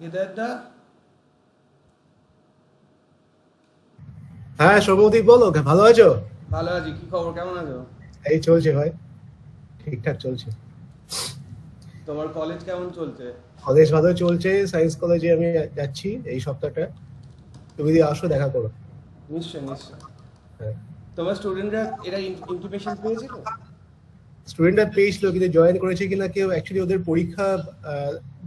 হৃদয়দা, হ্যাঁ সৌম্যদীপ বলো, ভালো আছো? ভালো আছি। কি খবর, কেমন আছো? এই চলছে ভাই, ঠিকঠাক চলছে। তোমার কলেজ কেমন চলছে? কলেজ ভালো চলছে, সায়েন্স কলেজে আমি যাচ্ছি এই সপ্তাহটা। তুমি যদি আসো দেখা করো। নিশ্চয় নিশ্চয়। হ্যাঁ, তোমার স্টুডেন্টরা এরা ইন্টিমেশন পেয়েছিল? স্টুডেন্টরা পেয়েছিল কিন্তু জয়েন করেছে কিনা কেউ, অ্যাকচুয়ালি ওদের পরীক্ষা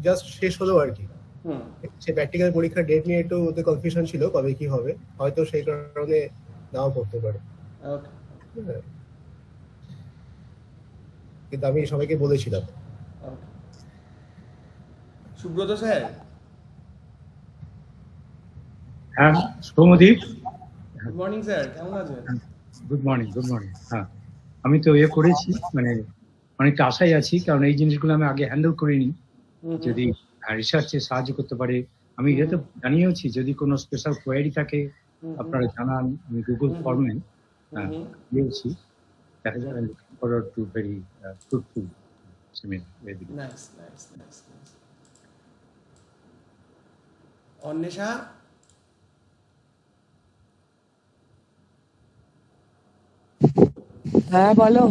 জাস্ট শেষ হলো আর কি। হুম। সে প্র্যাকটিক্যাল পরীক্ষার ডেট নিয়ে একটু ওদের কনফিউশন ছিল কবে কি হবে, হয়তো সেই কারণে নাও পড়তে পারে। ওকে। হ্যাঁ, কিন্তু আমি সবাইকে বলেছিলাম। ওকে। সুব্রত স্যার। হ্যাঁ সৌমদীপ, গুড মর্নিং স্যার, কেমন আছেন? Good morning. হ্যাঁ, আমি তো করেছি, মানে অনেকটা আশায় আছি, কারণ এই জিনিসগুলো আমি আগে হ্যান্ডেল করিনি। যদি রিসার্চে সাহায্য করতে পারে, আমি যেহেতু জানিয়েছি যদি কোনো স্পেশাল কোয়েরি থাকে আপনারা জানান। আমি গুগল ফর্মে দিয়েছি। দেখা যাবে looking forward to very fruitful seminar. Nice nice nice nice. Anwesha. হ্যাঁ বলো।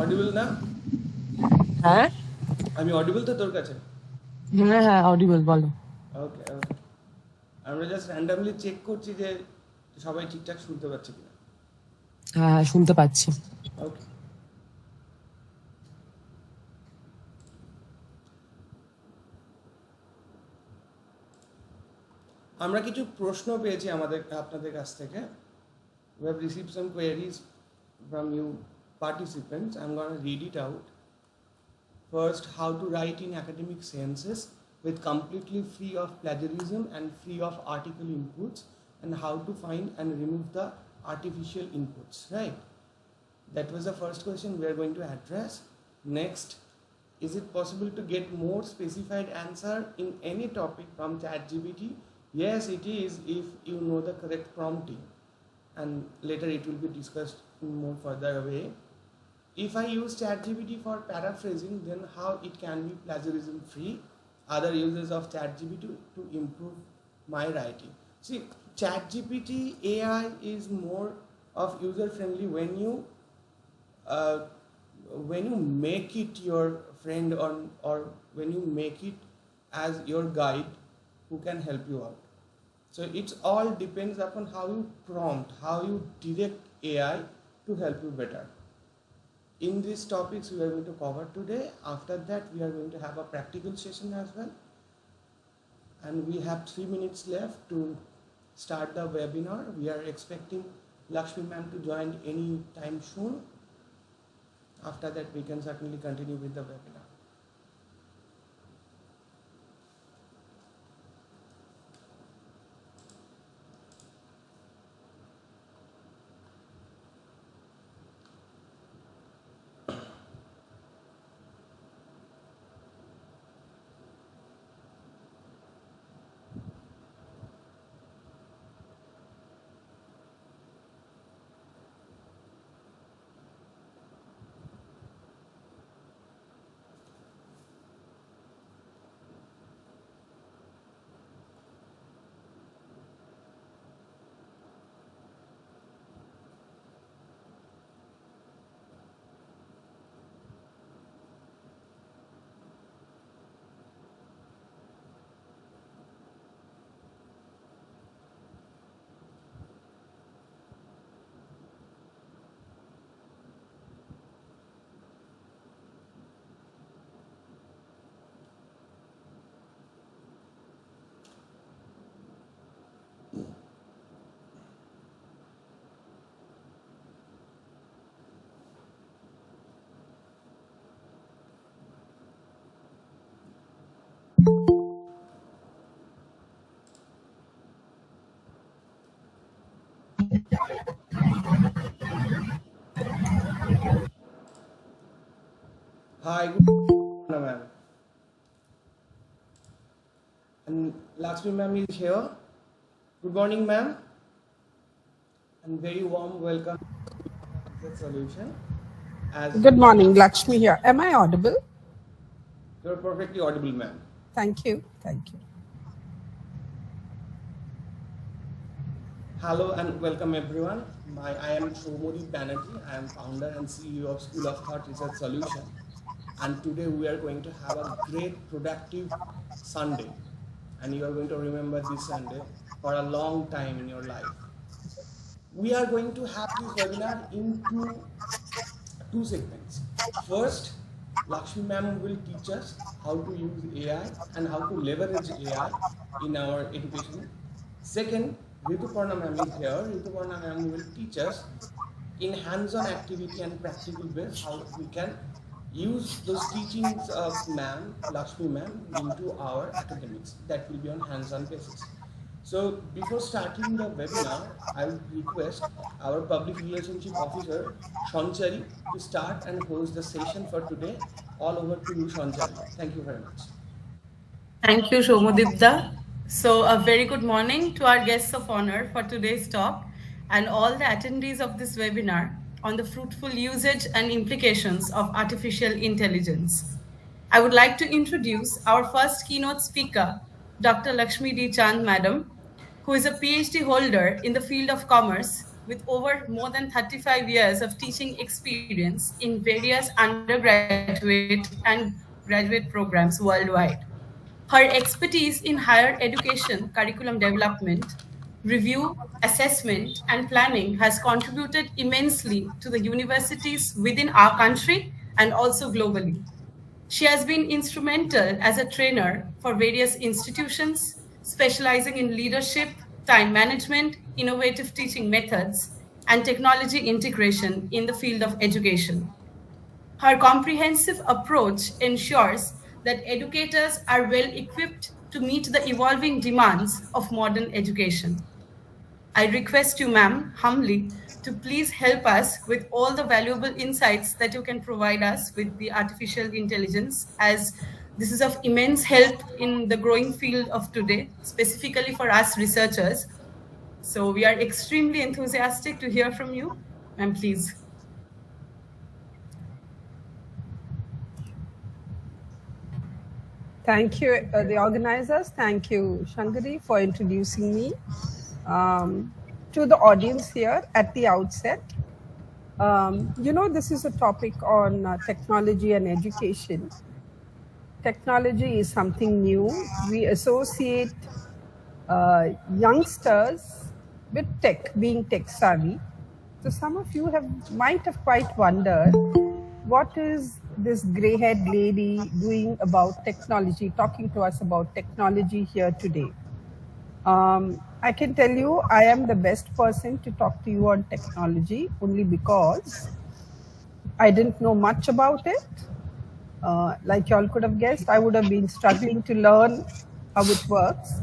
অডিবল না? হ্যাঁ আমি অডিবল তো তোর কাছে? হ্যাঁ হ্যাঁ অডিবল, বলো। ওকে ওকে। আমরা জাস্ট র্যান্ডামলি চেক করছি যে সবাই ঠিকঠাক শুনতে পাচ্ছে কিনা। হ্যাঁ হ্যাঁ শুনতে পাচ্ছি। ওকে। আমরা কিছু প্রশ্ন পেয়েছি আপনাদের কাছ থেকে। We have received some queries from you participants. I'm going to read it out. First, how to write in academic senses with completely free of plagiarism and free of article inputs, and how to find and remove the artificial inputs, right? That was the first question we are going to address. Next, is it possible to get more specified answer in any topic from ChatGPT? Yes, it is, if you know the correct prompting, and later it will be discussed more further away. If I use ChatGPT for paraphrasing, then how it can be plagiarism free? Other uses of ChatGPT to improve my writing. See, ChatGPT AI is more of user friendly when you make it your friend, or when you make it as your guide who can help you out. So it's all depends upon how you prompt, how you direct AI to help you better. In these topics we are going to cover today. After that we are going to have a practical session as well, and we have 3 minutes left to start the webinar. We are expecting Lakshmi ma'am to join any time soon. After that we can certainly continue with the webinar. Hi, good morning, ma'am. And Lakshmi ma'am is here. Good morning, ma'am. And very warm welcome to the solution. Good morning, Lakshmi here. Am I audible? You're perfectly audible, ma'am. Thank you. Thank you. Hello and welcome everyone. I am Shomodip Banerjee. I am founder and CEO of School of Thought Research Solution. And today we are going to have a great productive Sunday. And you are going to remember this Sunday for a long time in your life. We are going to have this webinar into two segments. First, Lakshmi ma'am will teach us how to use AI and how to leverage AI in our education. Second, Rituparna ma'am is here. Rituparna ma'am will teach us in hands-on activity and practical ways how we can use those teachings of ma'am, Lakshmi ma'am, into our academics. That will be on hands-on basis. So before starting the webinar, I would request our Public Relationship Officer, Sanchari, to start and host the session for today. All over to you, Sanchari. Thank you very much. Thank you, Shomodipda. So a very good morning to our guests of honor for today's talk and all the attendees of this webinar on the fruitful usage and implications of artificial intelligence. I would like to introduce our first keynote speaker, Dr. Lakshmi D. Chand, Madam, who is a PhD holder in the field of commerce with over more than 35 years of teaching experience in various undergraduate and graduate programs worldwide. Her expertise in higher education curriculum development, review, assessment, and planning has contributed immensely to the universities within our country and also globally. She has been instrumental as a trainer for various institutions, specializing in leadership, time management, innovative teaching methods, and technology integration in the field of education. Her comprehensive approach ensures that educators are well equipped to meet the evolving demands of modern education. I request you, ma'am, humbly, to please help us with all the valuable insights that you can provide us with the artificial intelligence, as this is of immense help in the growing field of today, specifically for us researchers. So we are extremely enthusiastic to hear from you. Ma'am, please. Thank you, the organizers. Thank you, Shankari, for introducing me. To the audience here at the outset, this is a topic on technology and education. Technology is something new. We associate youngsters with tech, being tech savvy. So some of you might have quite wondered, what is this gray-haired lady doing about technology, talking to us about technology here today? I can tell you I am the best person to talk to you on technology, only because I didn't know much about it. Like y'all could have guessed, I would have been struggling to learn how it works.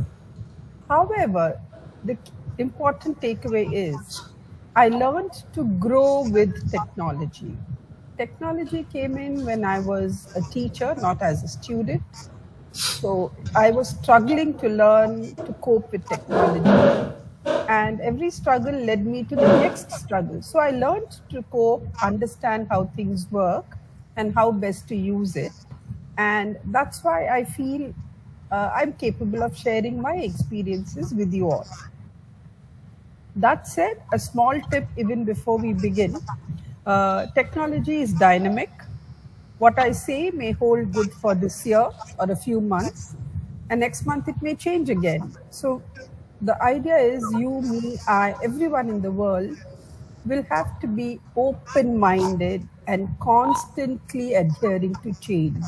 However, the important takeaway is I learned to grow with technology. Technology came in when I was a teacher, not as a student. So I was struggling to learn to cope with technology. And every struggle led me to the next struggle. So I learned to cope, understand how things work and how best to use it. And that's why I feel I'm capable of sharing my experiences with you all. That said, a small tip even before we begin, technology is dynamic. What I say may hold good for this year or a few months, and next month it may change again. So the idea is you, me, I, everyone in the world will have to be open-minded and constantly adhering to change.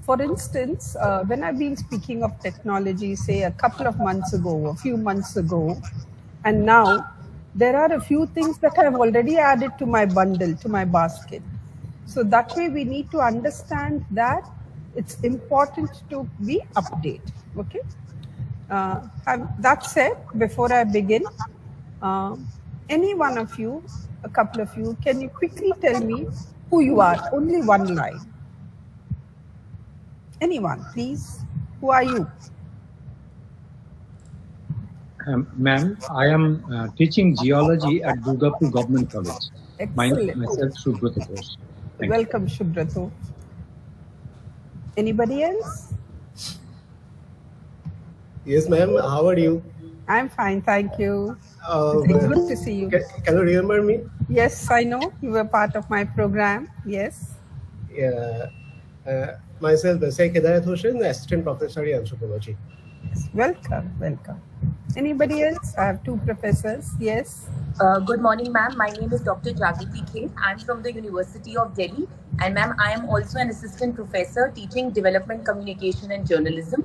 For instance, when I've been speaking of technology, say a couple of months ago, a few months ago, and now there are a few things that I've already added to my bundle, to my basket. So that way we need to understand that it's important to be updated. Okay. That said, before I begin, any one of you, a couple of you, can you quickly tell me who you are? Only one line. Anyone, please. Who are you? Ma'am, I am teaching geology at Durgapur Government College. Excellent. Myself, Subhrata Ghosh. Welcome, Subhrata. Anybody else? Yes, ma'am. How are you? I'm fine, thank you. Uh, It's good to see you. can you remember me? Yes, I know you were part of my program. Yes. Yeah. Myself, Sheikh Hidayat Hossain, Assistant Professor in Anthropology. Yes. Welcome, welcome. Anybody else? I have two professors. Yes. Good morning, ma'am. My name is Dr. Jagriti Khe. I'm from the University of Delhi. And, ma'am, I am also an assistant professor teaching development communication and journalism.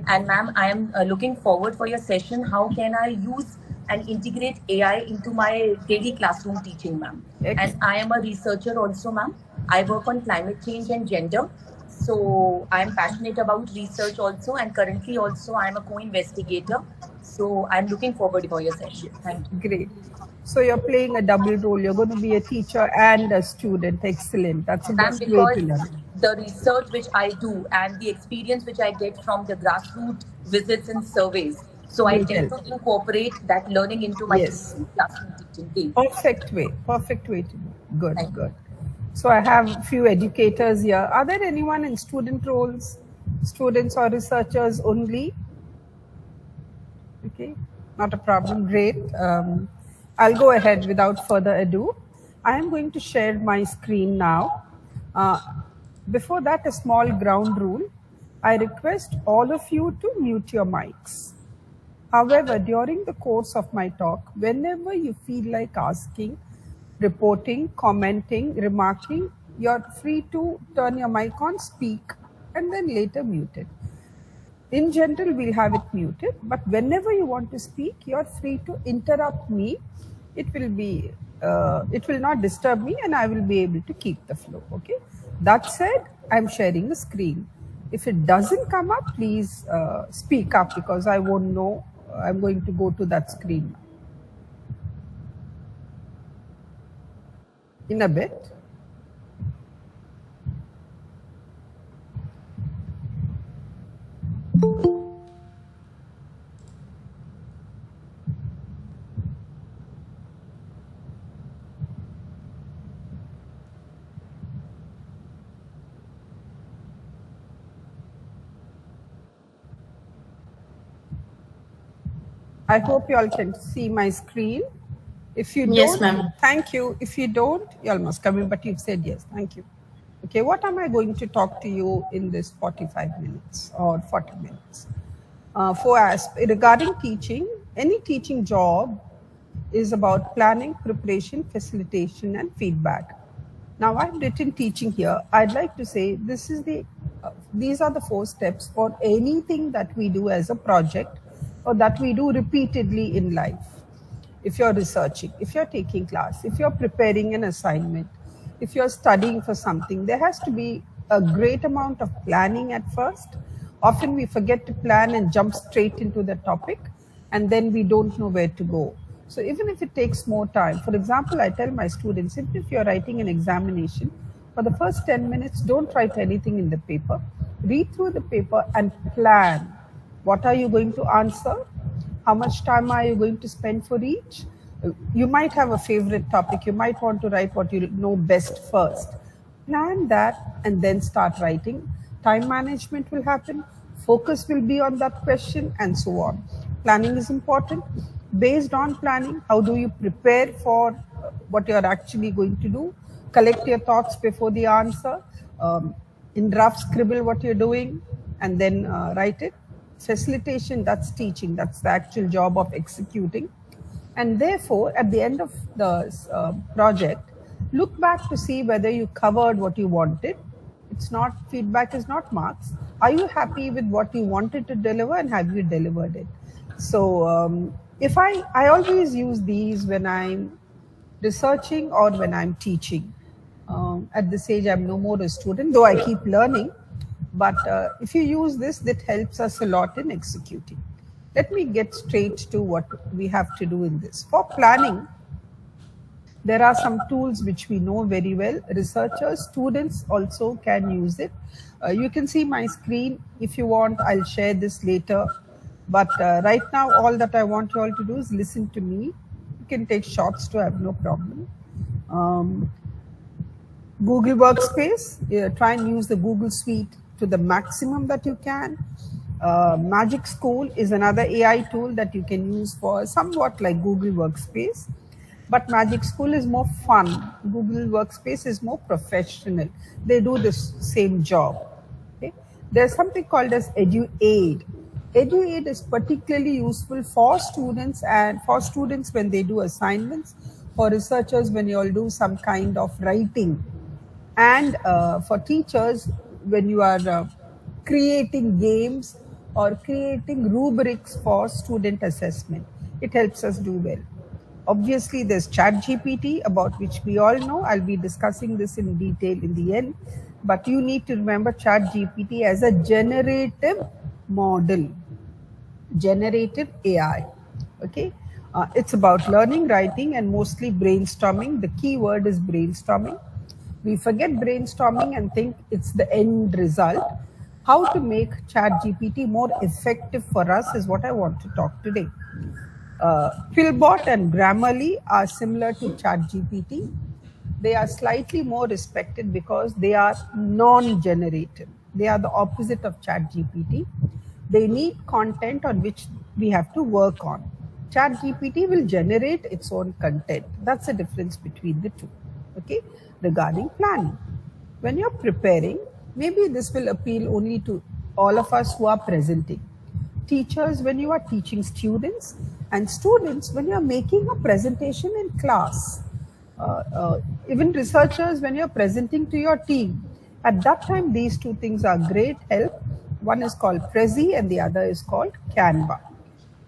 And, ma'am, I am looking forward for your session. How can I use and integrate AI into my daily classroom teaching, ma'am? And I am a researcher also, ma'am. I work on climate change and gender. So I'm passionate about research also. And currently also I'm a co-investigator. So I'm looking forward for your session. Thank you. Great. So you're playing a double role. You're going to be a teacher and a student. Excellent. That's the Ma'am, best way because to learn. the research which I do and the experience which I get from the grassroots visits and surveys, so I Will tend help. to incorporate that learning into my Yes. teaching, classroom teaching daily. Perfect way. Perfect way to do. Good, Thank you. good. So I have a few educators here. Are there anyone in student roles? Students or researchers only? Okay, not a problem. Great. I'll go ahead without further ado. I am going to share my screen now. Before that, a small ground rule. I request all of you to mute your mics. However, during the course of my talk, whenever you feel like asking, reporting, commenting, remarking, you're free to turn your mic on, speak, and then later mute it. In general, we'll have it muted, but whenever you want to speak, you're free to interrupt me. It will not disturb me, and I will be able to keep the flow. Okay. That said, I'm sharing a screen. If it doesn't come up, please speak up because I won't know. I'm going to go to that screen in a bit. I hope you all can see my screen. If you Yes, don't, ma'am. thank you. If you don't, you all must come in, but you've said yes. Thank you. Okay, what am I going to talk to you in this 45 minutes or 40 minutes? Regarding teaching, any teaching job is about planning, preparation, facilitation, and feedback. Now, I've written teaching here. I'd like to say these are the 4 steps for anything that we do as a project or that we do repeatedly in life. If you're researching, if you're taking class, if you're preparing an assignment, if you're studying for something, there has to be a great amount of planning at first. Often we forget to plan and jump straight into the topic, and then we don't know where to go. So even if it takes more time, for example, I tell my students, even if you're writing an examination, for the first 10 minutes, don't write anything in the paper. Read through the paper and plan. What are you going to answer? How much time are you going to spend for each? You might have a favorite topic. You might want to write what you know best first. Plan that and then start writing. Time management will happen. Focus will be on that question and so on. Planning is important. Based on planning, how do you prepare for what you're actually going to do? Collect your thoughts before the answer. In rough, scribble what you're doing and then write it. Facilitation, that's teaching. That's the actual job of executing. And therefore, at the end of the project, look back to see whether you covered what you wanted. It's not, feedback is not marks. Are you happy with what you wanted to deliver and have you delivered it? So if I always use these when I'm researching or when I'm teaching. At this age, I'm no more a student, though I keep learning. But if you use this, that helps us a lot in executing. Let me get straight to what we have to do in this. For planning, there are some tools which we know very well. Researchers, students also can use it. You can see my screen. If you want, I'll share this later. But right now, all that I want you all to do is listen to me. You can take shots too, I have no problem. Google Workspace, try and use the Google Suite to the maximum that you can. Magic School is another AI tool that you can use for somewhat like Google Workspace. But Magic School is more fun. Google Workspace is more professional. They do the same job. Okay? There's something called as EduAid. EduAid is particularly useful for students and for students when they do assignments, for researchers when you all do some kind of writing, and for teachers when you are creating games or creating rubrics for student assessment. It helps us do well. Obviously, there's ChatGPT, about which we all know. I'll be discussing this in detail in the end. But you need to remember ChatGPT as a generative model, generative AI. Okay, it's about learning, writing, and mostly brainstorming. The key word is brainstorming. We forget brainstorming and think it's the end result. How to make ChatGPT more effective for us is what I want to talk today. Philbot and Grammarly are similar to ChatGPT. They are slightly more respected because they are non-generative. They are the opposite of ChatGPT. They need content on which we have to work on. ChatGPT will generate its own content. That's the difference between the two. Okay, regarding planning. When you're preparing, maybe this will appeal only to all of us who are presenting. Teachers, when you are teaching students, and students, when you're making a presentation in class. Even researchers, when you're presenting to your team. At that time, these two things are great help. One is called Prezi and the other is called Canva.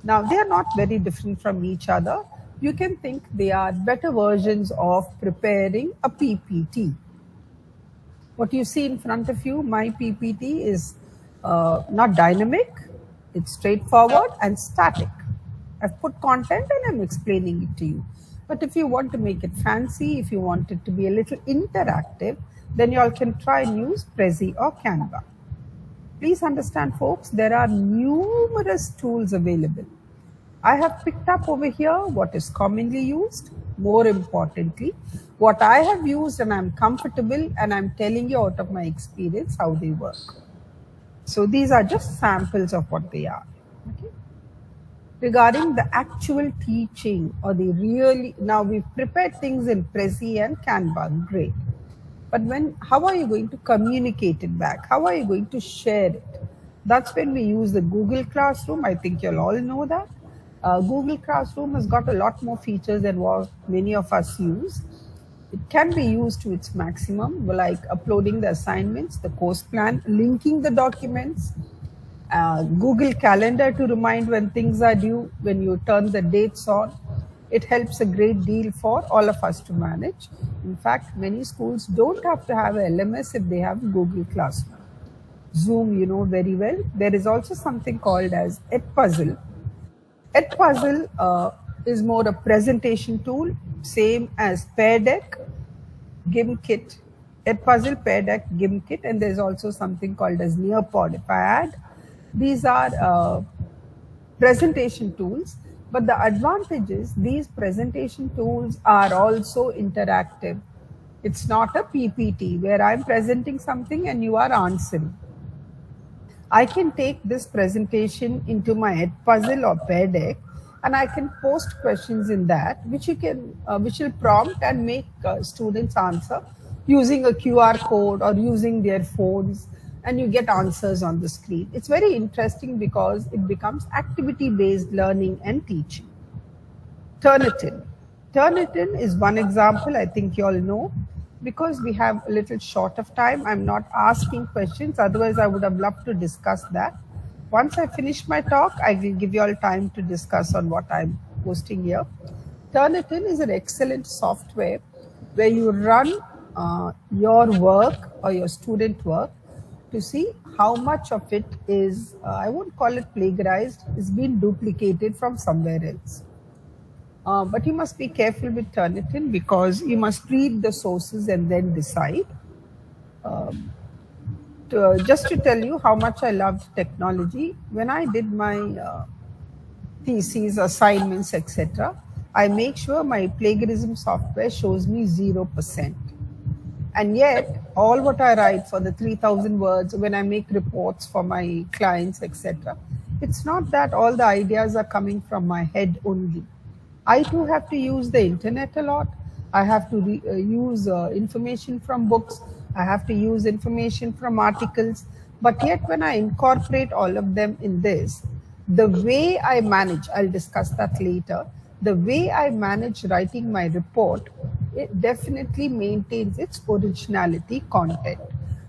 Now, they are not very different from each other. You can think they are better versions of preparing a PPT. What you see in front of you, my PPT, is not dynamic, it's straightforward and static. I've put content and I'm explaining it to you. But if you want to make it fancy, if you want it to be a little interactive, then you all can try and use Prezi or Canva. Please understand, folks, there are numerous tools available. I have picked up over here what is commonly used. More importantly, what I have used and I'm comfortable, and I'm telling you out of my experience how they work. So these are just samples of what they are. Okay? Regarding the actual teaching or the really, now we've prepared things in Prezi and Canva, great. But how are you going to communicate it back? How are you going to share it? That's when we use the Google Classroom. I think you'll all know that. Google Classroom has got a lot more features than what many of us use. It can be used to its maximum, like uploading the assignments, the course plan, linking the documents, Google Calendar to remind when things are due, when you turn the dates on. It helps a great deal for all of us to manage. In fact, many schools don't have to have a LMS if they have Google Classroom. Zoom, you know very well. There is also something called as Edpuzzle. Edpuzzle is more a presentation tool, same as Pear Deck, Gimkit. Edpuzzle, Pear Deck, Gimkit, and there's also something called as Nearpod. If I add, these are presentation tools. But the advantage is these presentation tools are also interactive. It's not a PPT where I'm presenting something and you are answering. I can take this presentation into my Edpuzzle or Pear Deck, and I can post questions in that, which will prompt and make students answer using a QR code or using their phones, and you get answers on the screen. It's very interesting because it becomes activity-based learning and teaching. Turnitin. Turnitin is one example I think you all know. Because we have a little short of time, I'm not asking questions. Otherwise, I would have loved to discuss that. Once I finish my talk, I will give you all time to discuss on what I'm posting here. Turnitin is an excellent software where you run your work or your student work to see how much of it is, I won't call it plagiarized, is being duplicated from somewhere else. But you must be careful with Turnitin because you must read the sources and then decide. Just to tell you how much I loved technology, when I did my theses, assignments, etc., I make sure my plagiarism software shows me 0%. And yet, all what I write for the 3,000 words, when I make reports for my clients, etc., it's not that all the ideas are coming from my head only. I too have to use the internet a lot. I have to use information from books. I have to use information from articles. But yet, when I incorporate all of them in this, the way I manage, I'll discuss that later, the way I manage writing my report, it definitely maintains its originality content.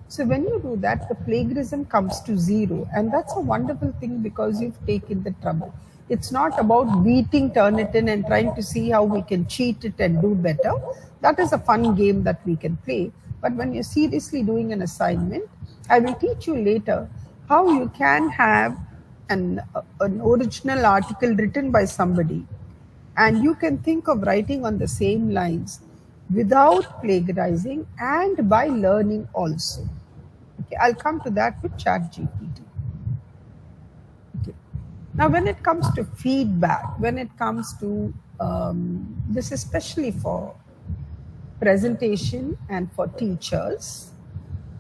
So when you do that, the plagiarism comes to zero. And that's a wonderful thing because you've taken the trouble. It's not about beating Turnitin and trying to see how we can cheat it and do better. That is a fun game that we can play. But when you're seriously doing an assignment, I will teach you later how you can have an original article written by somebody and you can think of writing on the same lines without plagiarizing and by learning also. Okay, I'll come to that with ChatGPT. Okay. Now, when it comes to feedback, when it comes to this, especially for presentation and for teachers,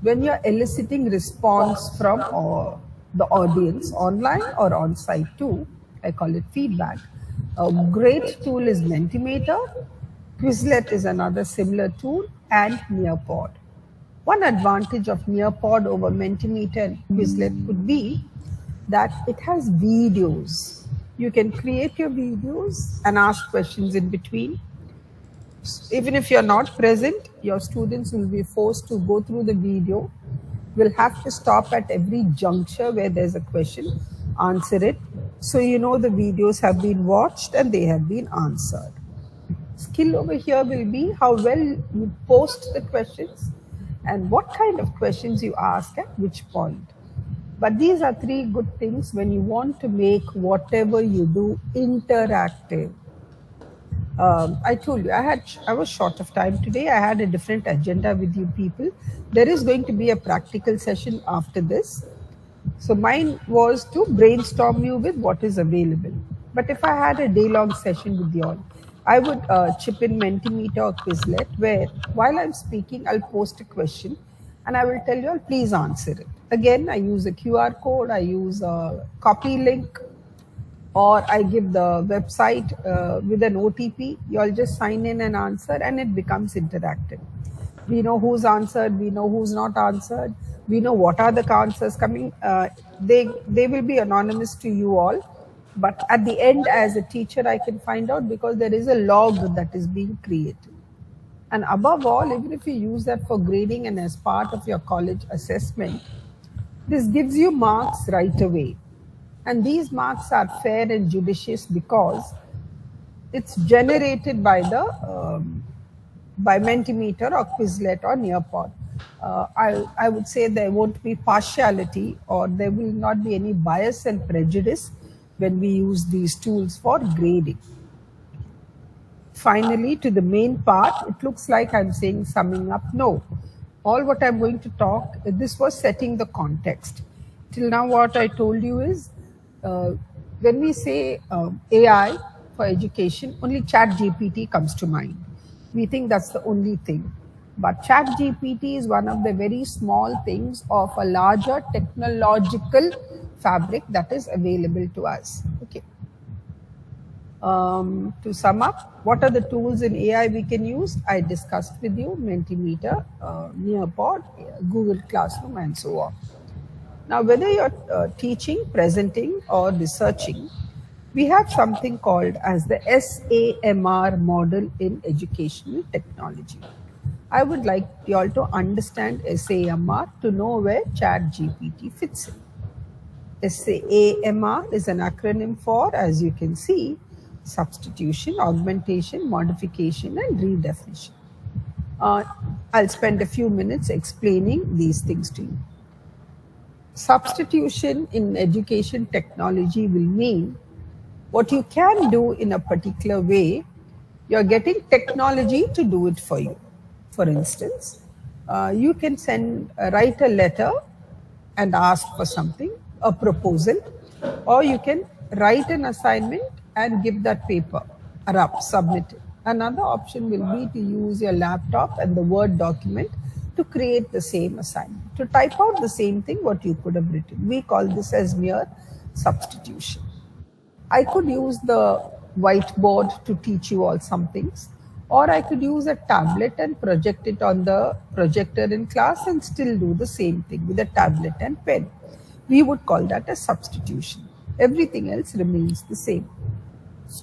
when you're eliciting response from the audience online or on site too, I call it feedback. A great tool is Mentimeter, Quizlet is another similar tool, and Nearpod. One advantage of Nearpod over Mentimeter and Quizlet could be that it has videos. You can create your videos and ask questions in between. Even if you're not present, your students will be forced to go through the video, will have to stop at every juncture where there's a question, answer it. So you know the videos have been watched and they have been answered. Skill over here will be how well you post the questions and what kind of questions you ask at which point. But these are three good things when you want to make whatever you do interactive. I told you, I was short of time today. I had a different agenda with you people. There is going to be a practical session after this. So mine was to brainstorm you with what is available. But if I had a day-long session with you all, I would chip in Mentimeter or Quizlet, where while I'm speaking, I'll post a question and I will tell you all, please answer it. Again, I use a QR code, I use a copy link, or I give the website with an OTP. You all just sign in and answer and it becomes interactive. We know who's answered, we know who's not answered, we know what are the answers coming. They will be anonymous to you all, but at the end as a teacher I can find out because there is a log that is being created. And above all, even if you use that for grading and as part of your college assessment, this gives you marks right away. And these marks are fair and judicious because it's generated by by Mentimeter or Quizlet or Nearpod. I would say there won't be partiality or there will not be any bias and prejudice when we use these tools for grading. Finally, to the main part, it looks like I'm saying summing up. No, all what I'm going to talk, this was setting the context. Till now what I told you is, when we say AI for education, only ChatGPT comes to mind. We think that's the only thing. But ChatGPT is one of the very small things of a larger technological fabric that is available to us. Okay. To sum up, what are the tools in AI we can use? I discussed with you Mentimeter, Nearpod, Google Classroom, and so on. Now, whether you're teaching, presenting, or researching, we have something called as the SAMR model in educational technology. I would like you all to understand SAMR to know where ChatGPT fits in. SAMR is an acronym for, as you can see, substitution, augmentation, modification, and redefinition. I'll spend a few minutes explaining these things to you. Substitution in education technology will mean what you can do in a particular way, you're getting technology to do it for you. For instance, you can write a letter and ask for something, a proposal, or you can write an assignment and give that paper, submit it. Another option will be to use your laptop and the Word document to create the same assignment, to type out the same thing what you could have written. We call this as mere substitution. I could use the whiteboard to teach you all some things, or I could use a tablet and project it on the projector in class and still do the same thing with a tablet and pen. We would call that a substitution. Everything else remains the same.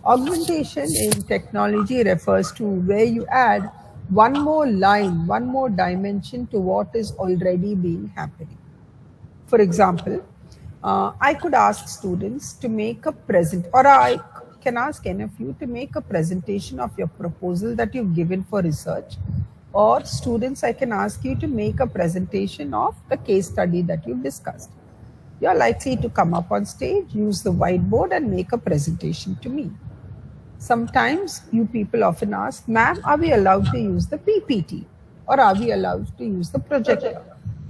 Augmentation in technology refers to where you add one more line, one more dimension to what is already being happening. For example, I could ask students to make a present, or I can ask any of you to make a presentation of your proposal that you've given for research, or students, I can ask you to make a presentation of the case study that you've discussed. You're likely to come up on stage, use the whiteboard and make a presentation to me. Sometimes you people often ask, ma'am, are we allowed to use the PPT or are we allowed to use the projector?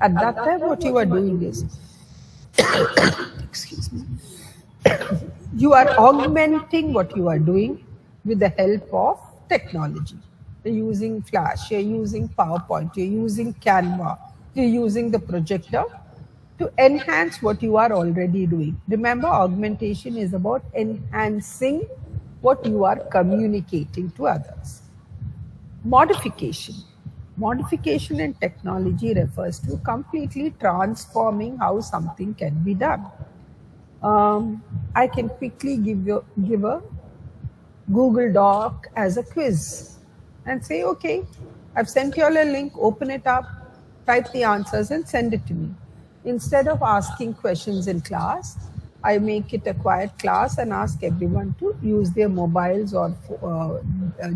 At that time, what you are doing is, excuse me, you are augmenting what you are doing with the help of technology. You're using Flash, you're using PowerPoint, you're using Canva, you're using the projector to enhance what you are already doing. Remember, augmentation is about enhancing what you are communicating to others. Modification. Modification in technology refers to completely transforming how something can be done. I can quickly give a Google Doc as a quiz and say, okay, I've sent you all a link, open it up, type the answers and send it to me. Instead of asking questions in class, I make it a quiet class and ask everyone to use their mobiles or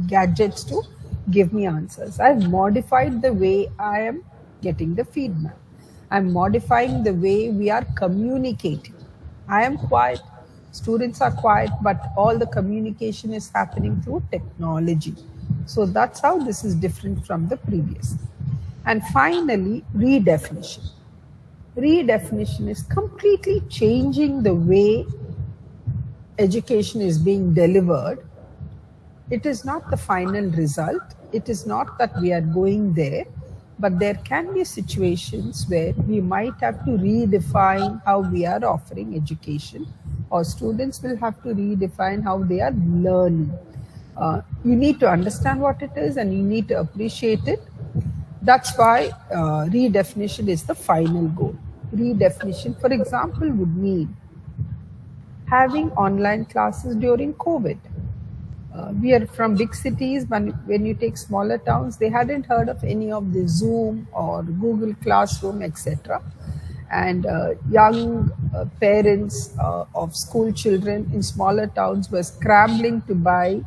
gadgets to give me answers. I've modified the way I am getting the feedback. I'm modifying the way we are communicating. I am quiet, students are quiet, but all the communication is happening through technology. So that's how this is different from the previous. And finally, redefinition. Redefinition is completely changing the way education is being delivered. It is not the final result. It is not that we are going there, but there can be situations where we might have to redefine how we are offering education, or students will have to redefine how they are learning. You need to understand what it is and you need to appreciate it. That's why redefinition is the final goal. Redefinition, for example, would mean having online classes during COVID. We are from big cities, but when you take smaller towns, they hadn't heard of any of the Zoom or Google Classroom, etc. And young parents of school children in smaller towns were scrambling to buy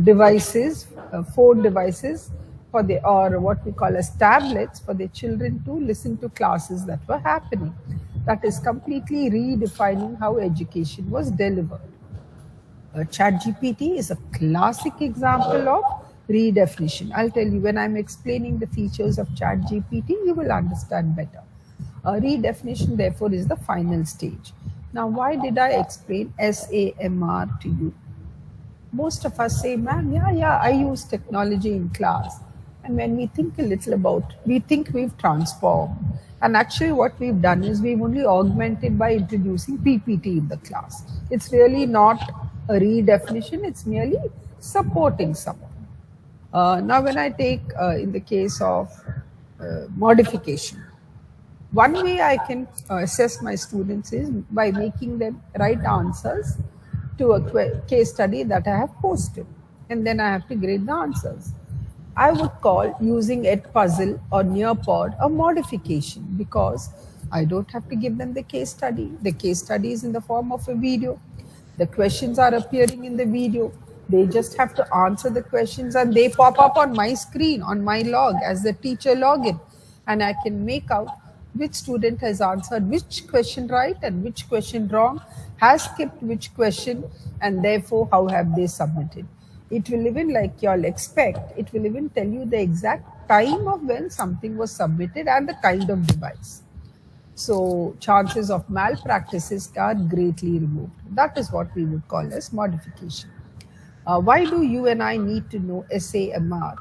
devices, phone devices, for the, or what we call as tablets, for their children to listen to classes that were happening. That is completely redefining how education was delivered. ChatGPT is a classic example of redefinition. I'll tell you, when I'm explaining the features of ChatGPT, you will understand better. Redefinition, therefore, is the final stage. Now, why did I explain SAMR to you? Most of us say, ma'am, yeah, I use technology in class. And when we think a little about, we think we've transformed. And actually what we've done is we've only augmented by introducing PPT in the class. It's really not a redefinition, it's merely supporting someone. Now when I take, in the case of modification, one way I can assess my students is by making them write answers to a case study that I have posted, and then I have to grade the answers. I would call using Edpuzzle or Nearpod a modification, because I don't have to give them the case study. The case study is in the form of a video. The questions are appearing in the video. They just have to answer the questions and they pop up on my screen, on my log as the teacher login. And I can make out which student has answered which question right and which question wrong, has skipped which question, and therefore how have they submitted. It will even, like you all expect, it will even tell you the exact time of when something was submitted and the kind of device. So chances of malpractices are greatly removed. That is what we would call as modification. Why do you and I need to know SAMR?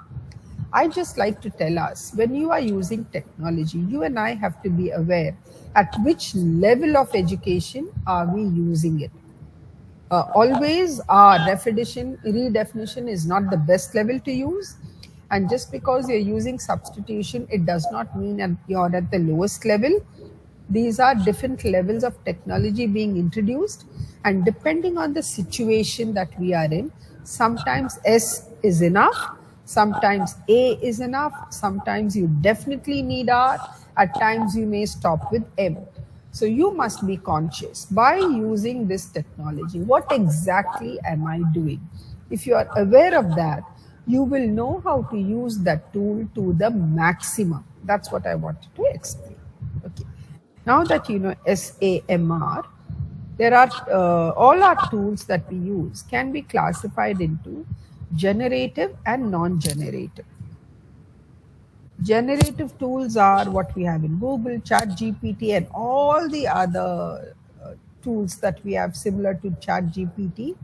I just like to tell us, when you are using technology, you and I have to be aware at which level of education are we using it. Always our redefinition is not the best level to use. And just because you're using substitution, it does not mean that you're at the lowest level. These are different levels of technology being introduced, and depending on the situation that we are in, sometimes S is enough, sometimes A is enough, sometimes you definitely need R, at times you may stop with M. So you must be conscious by using this technology. What exactly am I doing? If you are aware of that, you will know how to use that tool to the maximum. That's what I wanted to explain. Okay. Now that you know SAMR, there are all our tools that we use can be classified into generative and non-generative. Generative tools are what we have in Google, ChatGPT, and all the other tools that we have similar to ChatGPT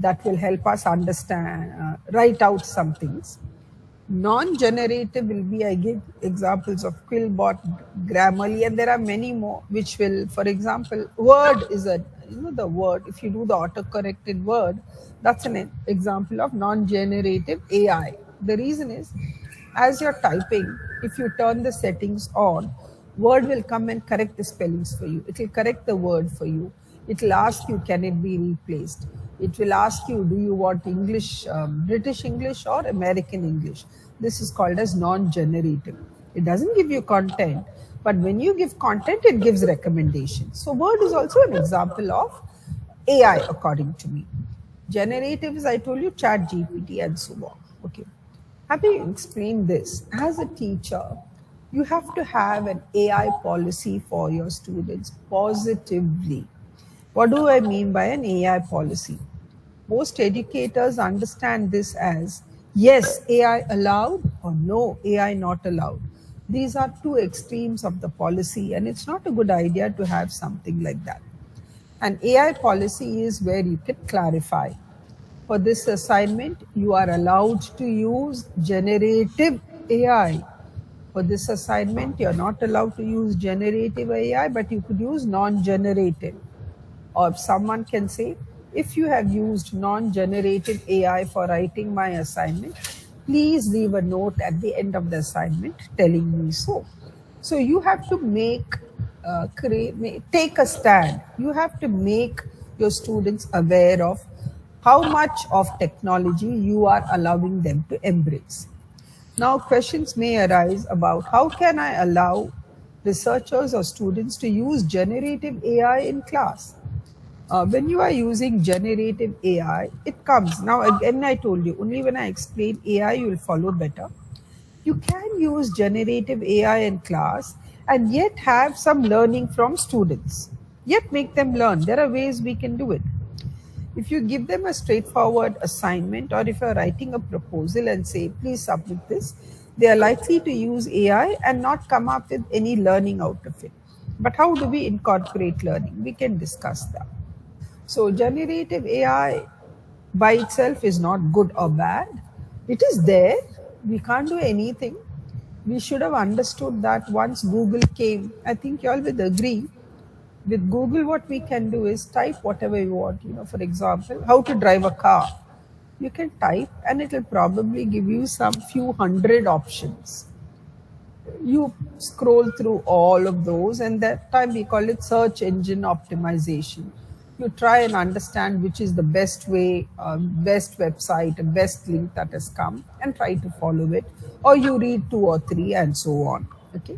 that will help us understand, write out some things. Non-generative will be, I give examples of Quillbot, Grammarly, and there are many more which will, for example, Word is the word, if you do the autocorrect in Word, that's an example of non-generative AI. The reason is, as you're typing, if you turn the settings on, Word will come and correct the spellings for you. It will correct the word for you. It will ask you, can it be replaced? It will ask you, do you want English, British English or American English? This is called as non-generative. It doesn't give you content, but when you give content, it gives recommendations. So Word is also an example of AI, according to me. Generative is, I told you, ChatGPT and so on. Okay. Having explained this, as a teacher, you have to have an AI policy for your students positively. What do I mean by an AI policy? Most educators understand this as yes, AI allowed, or no, AI not allowed. These are two extremes of the policy, and it's not a good idea to have something like that. An AI policy is where you can clarify. For this assignment, you are allowed to use generative AI. For this assignment, you're not allowed to use generative AI, but you could use non-generative. Or someone can say, if you have used non-generative AI for writing my assignment, please leave a note at the end of the assignment telling me so. So you have to take a stand. You have to make your students aware of how much of technology you are allowing them to embrace. Now, questions may arise about how can I allow researchers or students to use generative AI in class? When you are using generative AI, it comes. Now, again, I told you, only when I explain AI, you will follow better. You can use generative AI in class and yet have some learning from students. Yet make them learn. There are ways we can do it. If you give them a straightforward assignment, or if you're writing a proposal and say, please submit this, they are likely to use AI and not come up with any learning out of it. But how do we incorporate learning? We can discuss that. So generative AI by itself is not good or bad. It is there. We can't do anything. We should have understood that once Google came. I think you all will agree. With Google, what we can do is type whatever you want. For example, how to drive a car. You can type and it will probably give you some few hundred options. You scroll through all of those, and that time we call it search engine optimization. You try and understand which is the best way, best website, and best link that has come, and try to follow it. Or you read 2 or 3 and so on. Okay.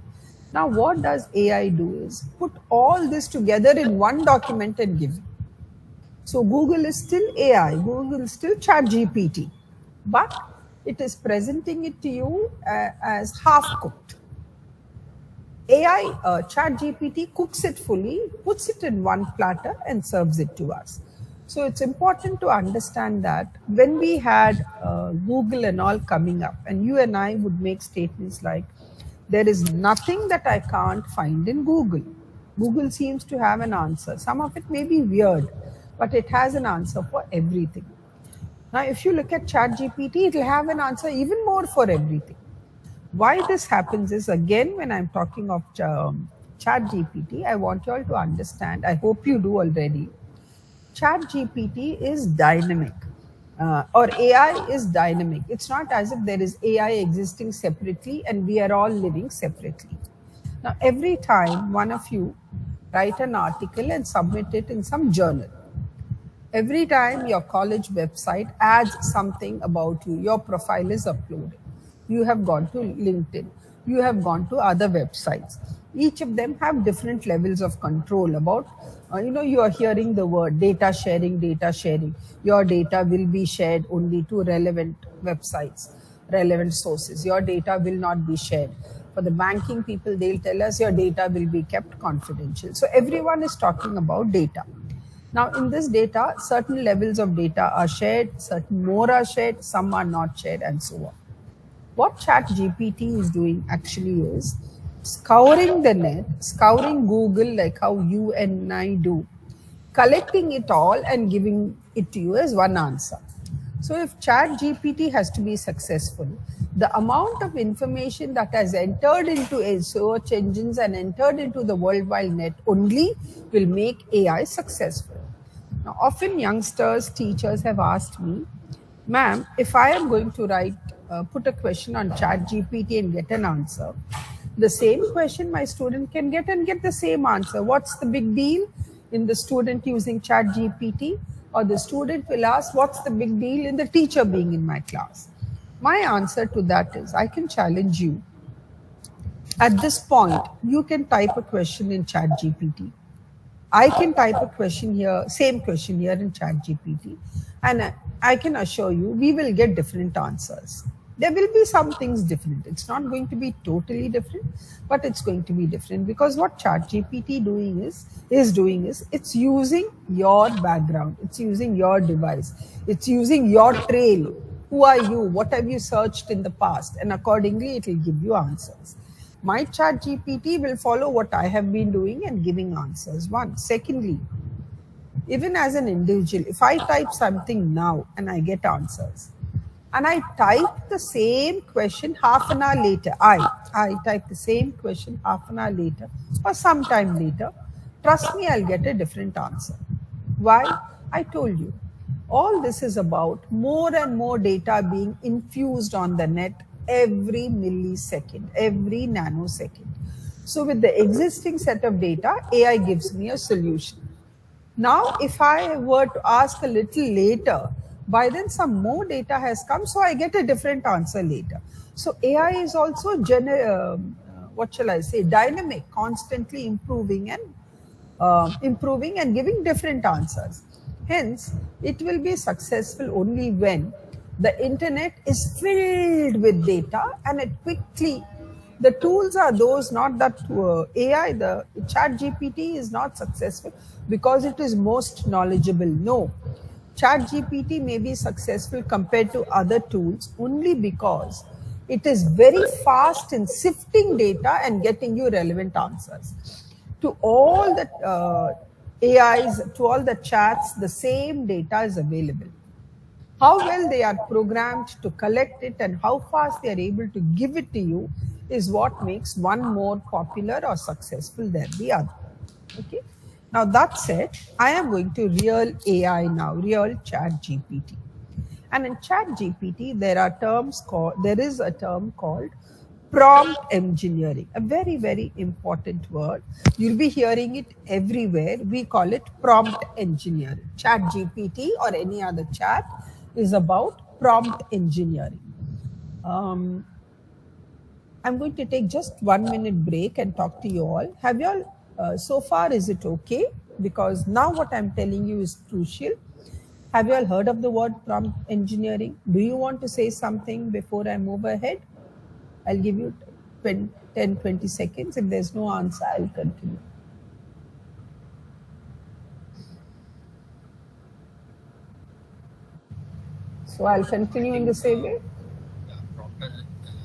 Now, what does AI do is put all this together in one document and give it. So Google is still AI, Google is still ChatGPT, but it is presenting it to you as half-cooked. AI, ChatGPT cooks it fully, puts it in one platter and serves it to us. So it's important to understand that when we had Google and all coming up, and you and I would make statements like, there is nothing that I can't find in Google. Google seems to have an answer. Some of it may be weird, but it has an answer for everything. Now, if you look at ChatGPT, it will have an answer even more for everything. Why this happens is, again, when I'm talking of ChatGPT, I want you all to understand, I hope you do already, ChatGPT is dynamic, or AI is dynamic. It's not as if there is AI existing separately and we are all living separately. Now, every time one of you write an article and submit it in some journal, every time your college website adds something about you, your profile is uploaded. You have gone to LinkedIn, you have gone to other websites. Each of them have different levels of control about, you are hearing the word data sharing, data sharing. Your data will be shared only to relevant websites, relevant sources. Your data will not be shared. For the banking people, they'll tell us your data will be kept confidential. So everyone is talking about data. Now, in this data, certain levels of data are shared, certain more are shared, some are not shared, and so on. What ChatGPT is doing actually is scouring the net, scouring Google like how you and I do, collecting it all and giving it to you as one answer. So if ChatGPT has to be successful, the amount of information that has entered into search engines and entered into the World Wide Net only will make AI successful. Now, often youngsters, teachers have asked me, ma'am, if I am going to put a question on ChatGPT and get an answer, the same question my student can get and get the same answer. What's the big deal in the student using ChatGPT? Or the student will ask, what's the big deal in the teacher being in my class? My answer to that is, I can challenge you. At this point, you can type a question in ChatGPT. I can type a question here, same question here in ChatGPT, and I can assure you we will get different answers. There will be some things different. It's not going to be totally different, but it's going to be different because what ChatGPT is doing is it's using your background, it's using your device, it's using your trail. Who are you? What have you searched in the past? And accordingly, it will give you answers. My ChatGPT will follow what I have been doing and giving answers. One. Secondly, even as an individual, if I type something now and I get answers, and I type the same question half an hour later, I type the same question half an hour later or sometime later, trust me, I'll get a different answer. Why? I told you. All this is about more and more data being infused on the net every millisecond, every nanosecond. So with the existing set of data, AI gives me a solution. Now, if I were to ask a little later, by then some more data has come, so I get a different answer later. So AI is also, dynamic, constantly improving and giving different answers. Hence, it will be successful only when the internet is filled with data and it quickly, the tools are those, not that AI, the ChatGPT is not successful because it is most knowledgeable. No, ChatGPT may be successful compared to other tools only because it is very fast in sifting data and getting you relevant answers. To all the AIs, to all the chats, the same data is available. How well they are programmed to collect it and how fast they are able to give it to you is what makes one more popular or successful than the other. Okay. Now that said, I am going to real AI now, real ChatGPT. And in ChatGPT, there is a term called prompt engineering, a very, very important word. You'll be hearing it everywhere. We call it prompt engineering. ChatGPT or any other chat is about prompt engineering. I'm going to take just 1 minute break and talk to you all. Have you all, so far, is it okay? Because now what I'm telling you is crucial. Have you all heard of the word prompt engineering? Do you want to say something before I move ahead? I'll give you 10, 20 seconds. If there's no answer, I'll continue. So I'll continue in the same way. Prompt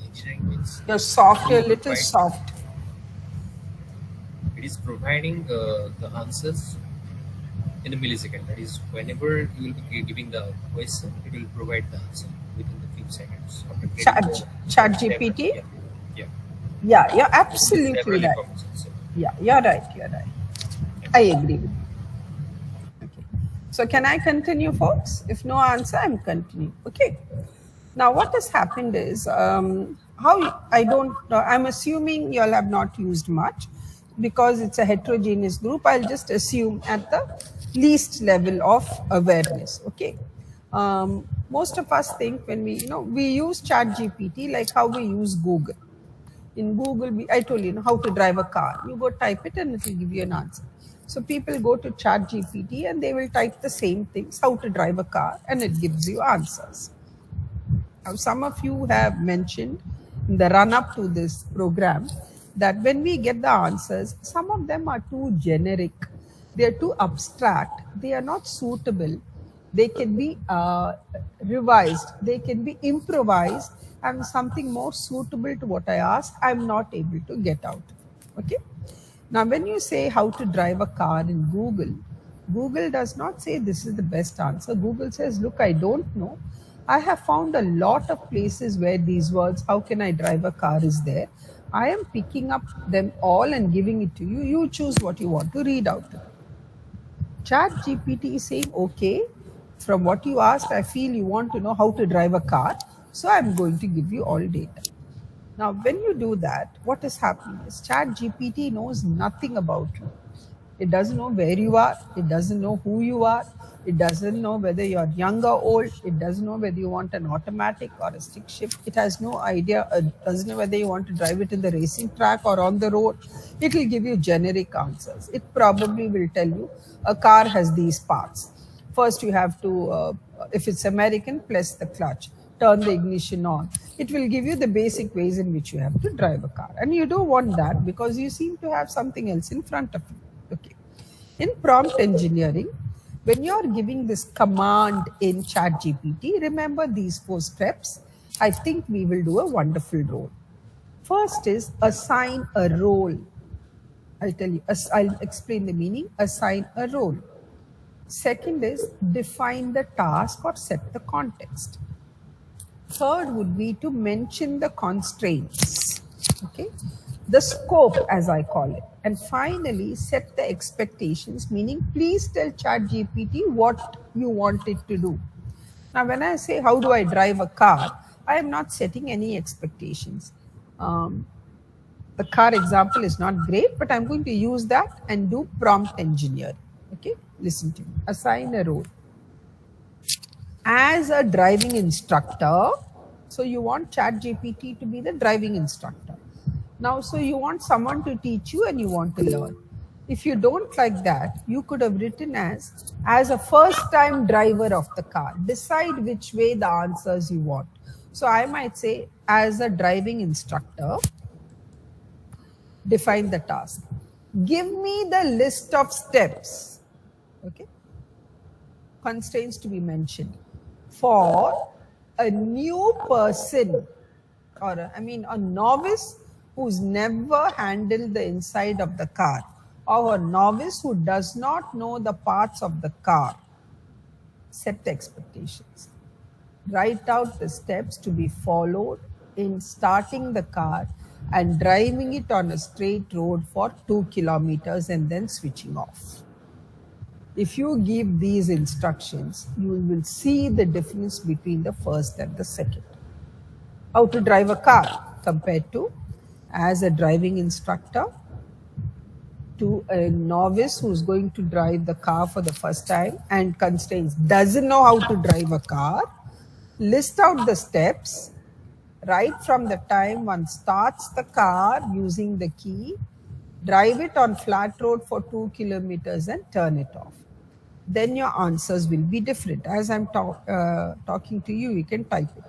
engineering means You're soft, you're a little soft. it is providing the answers in a millisecond. That is, whenever you will be giving the question, it will provide the answer within the few seconds. ChatGPT? Yeah, you're with absolutely several right. information. So, Yeah, you're right. You're right. I agree with you. Okay. So can I continue, folks? If no answer, I'm continuing. Okay. Now, what has happened is I don't. I'm assuming you all have not used much because it's a heterogeneous group. I'll just assume at the least level of awareness. Okay. Most of us think when we use ChatGPT like how we use Google. In Google, I told you, how to drive a car. You go type it and it will give you an answer. So people go to ChatGPT and they will type the same things, how to drive a car, and it gives you answers. Now, some of you have mentioned in the run up to this program that when we get the answers, some of them are too generic, they are too abstract, they are not suitable. They can be revised, they can be improvised, and something more suitable to what I asked, I'm not able to get out. Okay. Now, when you say how to drive a car in Google, Google does not say this is the best answer. Google says, look, I don't know. I have found a lot of places where these words, how can I drive a car, is there. I am picking up them all and giving it to you. You choose what you want to read out. Chat GPT is saying, okay, from what you asked, I feel you want to know how to drive a car. So I'm going to give you all data. Now, when you do that, what is happening is Chat GPT knows nothing about you. It doesn't know where you are. It doesn't know who you are. It doesn't know whether you're young or old. It doesn't know whether you want an automatic or a stick shift. It has no idea. It doesn't know whether you want to drive it in the racing track or on the road. It will give you generic answers. It probably will tell you a car has these parts. First, you have to, if it's American, press the clutch, turn the ignition on. It will give you the basic ways in which you have to drive a car. And you don't want that because you seem to have something else in front of you. Okay. In prompt engineering, when you're giving this command in ChatGPT, remember these 4 steps. I think we will do a wonderful role. First is assign a role. I'll tell you, I'll explain the meaning, assign a role. Second is define the task or set the context. Third would be to mention the constraints, okay, the scope as I call it. And finally, set the expectations, meaning please tell ChatGPT what you want it to do. Now, when I say how do I drive a car, I am not setting any expectations. The car example is not great, but I'm going to use that and do prompt engineering. Okay, listen to me. Assign a role. As a driving instructor, so you want ChatGPT to be the driving instructor. Now, so you want someone to teach you and you want to learn. If you don't like that, you could have written as a first-time driver of the car. Decide which way the answers you want. So I might say, as a driving instructor, define the task. Give me the list of steps. Okay. Constraints to be mentioned. For a new person, or a novice who's never handled the inside of the car, or a novice who does not know the parts of the car, set the expectations. Write out the steps to be followed in starting the car and driving it on a straight road for 2 kilometers and then switching off. If you give these instructions, you will see the difference between the first and the second. How to drive a car compared to as a driving instructor to a novice who's going to drive the car for the first time and constraints, doesn't know how to drive a car. List out the steps right from the time one starts the car using the key, drive it on flat road for 2 kilometers and turn it off. Then your answers will be different. As I'm talking to you, you can type it.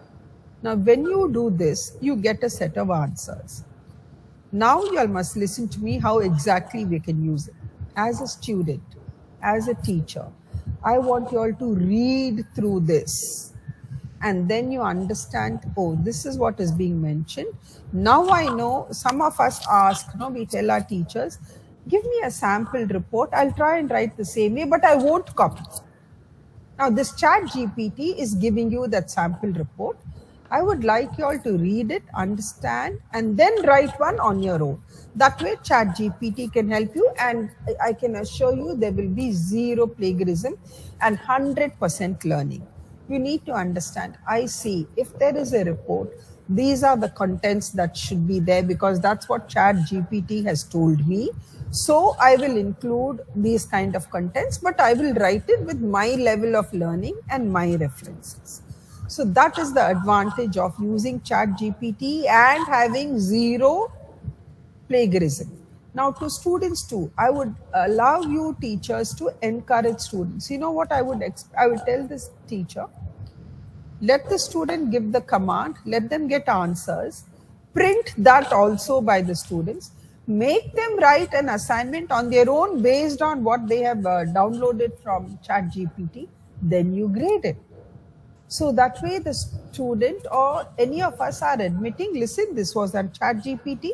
Now, when you do this, you get a set of answers. Now you all must listen to me how exactly we can use it. As a student, as a teacher, I want you all to read through this. And then you understand, oh, this is what is being mentioned. Now I know, some of us ask, we tell our teachers, give me a sample report. I'll try and write the same way, but I won't copy. Now this Chat GPT is giving you that sample report. I would like you all to read it, understand, and then write one on your own. That way, ChatGPT can help you, and I can assure you there will be zero plagiarism and 100% learning. You need to understand. I see if there is a report, these are the contents that should be there because that's what ChatGPT has told me. So I will include these kind of contents, but I will write it with my level of learning and my references. So that is the advantage of using ChatGPT and having zero plagiarism. Now to students too, I would allow you teachers to encourage students. You know what I would tell this teacher, let the student give the command, let them get answers, print that also by the students, make them write an assignment on their own based on what they have downloaded from ChatGPT, then you grade it. So that way the student or any of us are admitting, listen, this was on ChatGPT,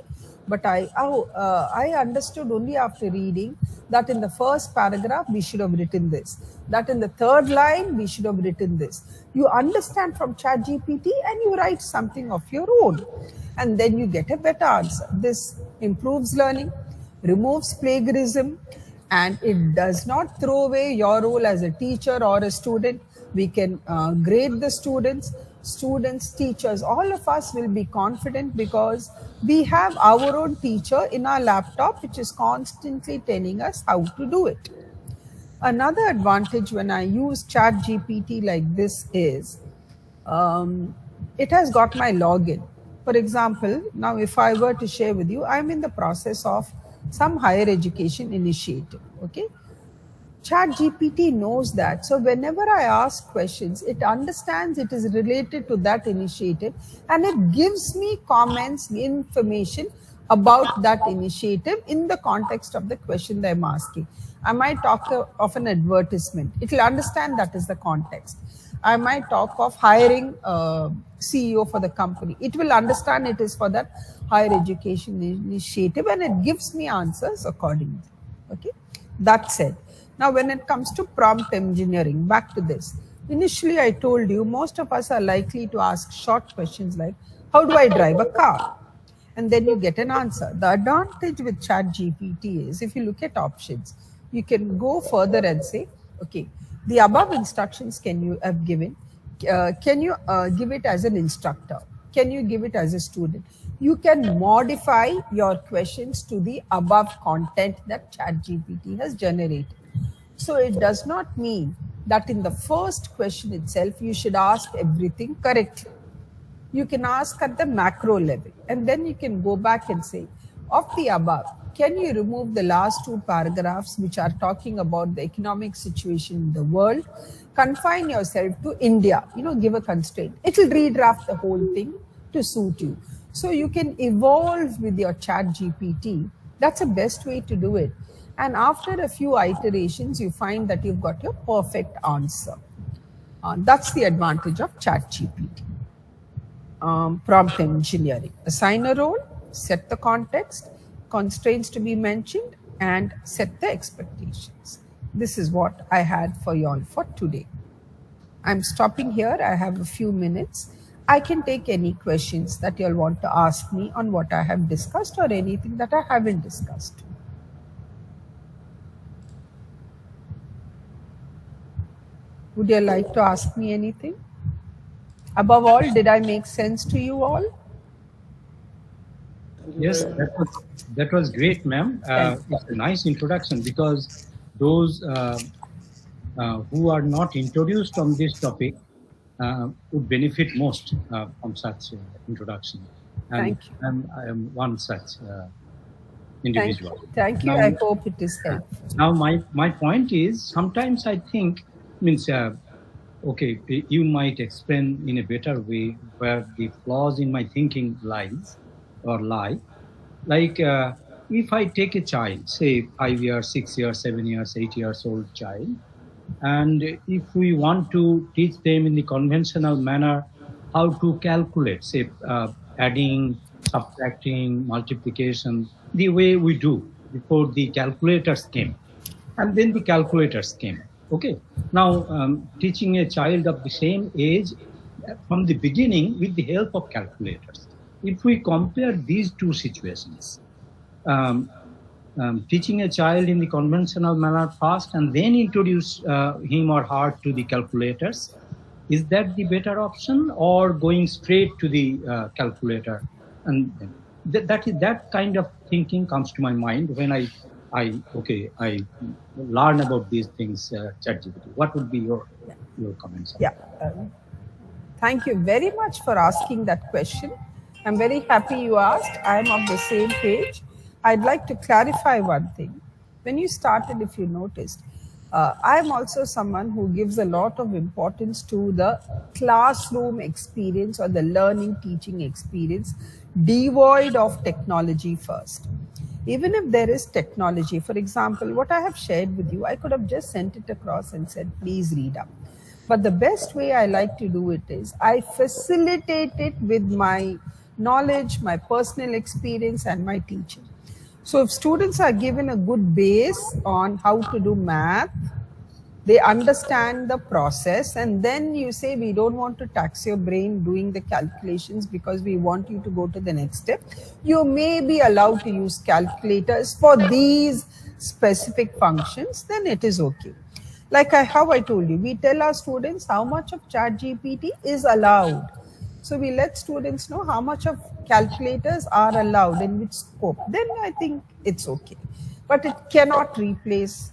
but I understood only after reading that in the first paragraph we should have written this, that in the third line we should have written this. You understand from ChatGPT and you write something of your own, and then you get a better answer. This improves learning, removes plagiarism, and it does not throw away your role as a teacher or a student. We can grade the students, teachers, all of us will be confident because we have our own teacher in our laptop which is constantly telling us how to do it. Another advantage when I use ChatGPT like this is it has got my login. For example, now if I were to share with you, I'm in the process of some higher education initiative, okay? ChatGPT knows that. So whenever I ask questions, it understands it is related to that initiative and it gives me comments, information about that initiative in the context of the question that I'm asking. I might talk of an advertisement. It will understand that is the context. I might talk of hiring a CEO for the company. It will understand it is for that higher education initiative and it gives me answers accordingly. Okay, that said. Now, when it comes to prompt engineering, back to this. Initially, I told you most of us are likely to ask short questions like, how do I drive a car? And then you get an answer. The advantage with ChatGPT is if you look at options, you can go further and say, okay, the above instructions can you have given? Can you give it as an instructor? Can you give it as a student? You can modify your questions to the above content that ChatGPT has generated. So it does not mean that in the first question itself, you should ask everything correctly. You can ask at the macro level, and then you can go back and say, of the above, can you remove the last two paragraphs which are talking about the economic situation in the world? Confine yourself to India, give a constraint. It will redraft the whole thing to suit you. So you can evolve with your ChatGPT. That's the best way to do it. And after a few iterations, you find that you've got your perfect answer. That's the advantage of ChatGPT. Prompt engineering. Assign a role, set the context, constraints to be mentioned, and set the expectations. This is what I had for you all for today. I'm stopping here. I have a few minutes. I can take any questions that you'll want to ask me on what I have discussed or anything that I haven't discussed. Would you like to ask me anything? Above all, did I make sense to you all? Yes, that was great, ma'am. It's a nice introduction because those who are not introduced on this topic would benefit most from such introduction. And Thank you. I am one such individual. Thank you. Now, I hope it is helpful. Now, my point is, sometimes I think, okay, you might explain in a better way where the flaws in my thinking lies or lie. Like if I take a child, say 5 years, 6 years, 7 years, 8 years old child, and if we want to teach them in the conventional manner how to calculate, say adding, subtracting, multiplication, the way we do before the calculators came, and then the calculators came. Okay. Now, teaching a child of the same age from the beginning with the help of calculators. If we compare these two situations, teaching a child in the conventional manner first and then introduce him or her to the calculators, is that the better option, or going straight to the calculator? And that kind of thinking comes to my mind when I learn about these things, ChatGPT. What would be your comments on Yeah. Thank you very much for asking that question. I'm very happy you asked. I'm on the same page. I'd like to clarify one thing. When you started, if you noticed, I'm also someone who gives a lot of importance to the classroom experience or the learning teaching experience devoid of technology first. Even if there is technology, for example, what I have shared with you, I could have just sent it across and said, please read up. But the best way I like to do it is I facilitate it with my knowledge, my personal experience, and my teaching. So if students are given a good base on how to do math, they understand the process, and then you say, we don't want to tax your brain doing the calculations because we want you to go to the next step. You may be allowed to use calculators for these specific functions, then it is okay. Like how I told you, we tell our students how much of ChatGPT is allowed. So we let students know how much of calculators are allowed, in which scope. Then I think it's okay. But it cannot replace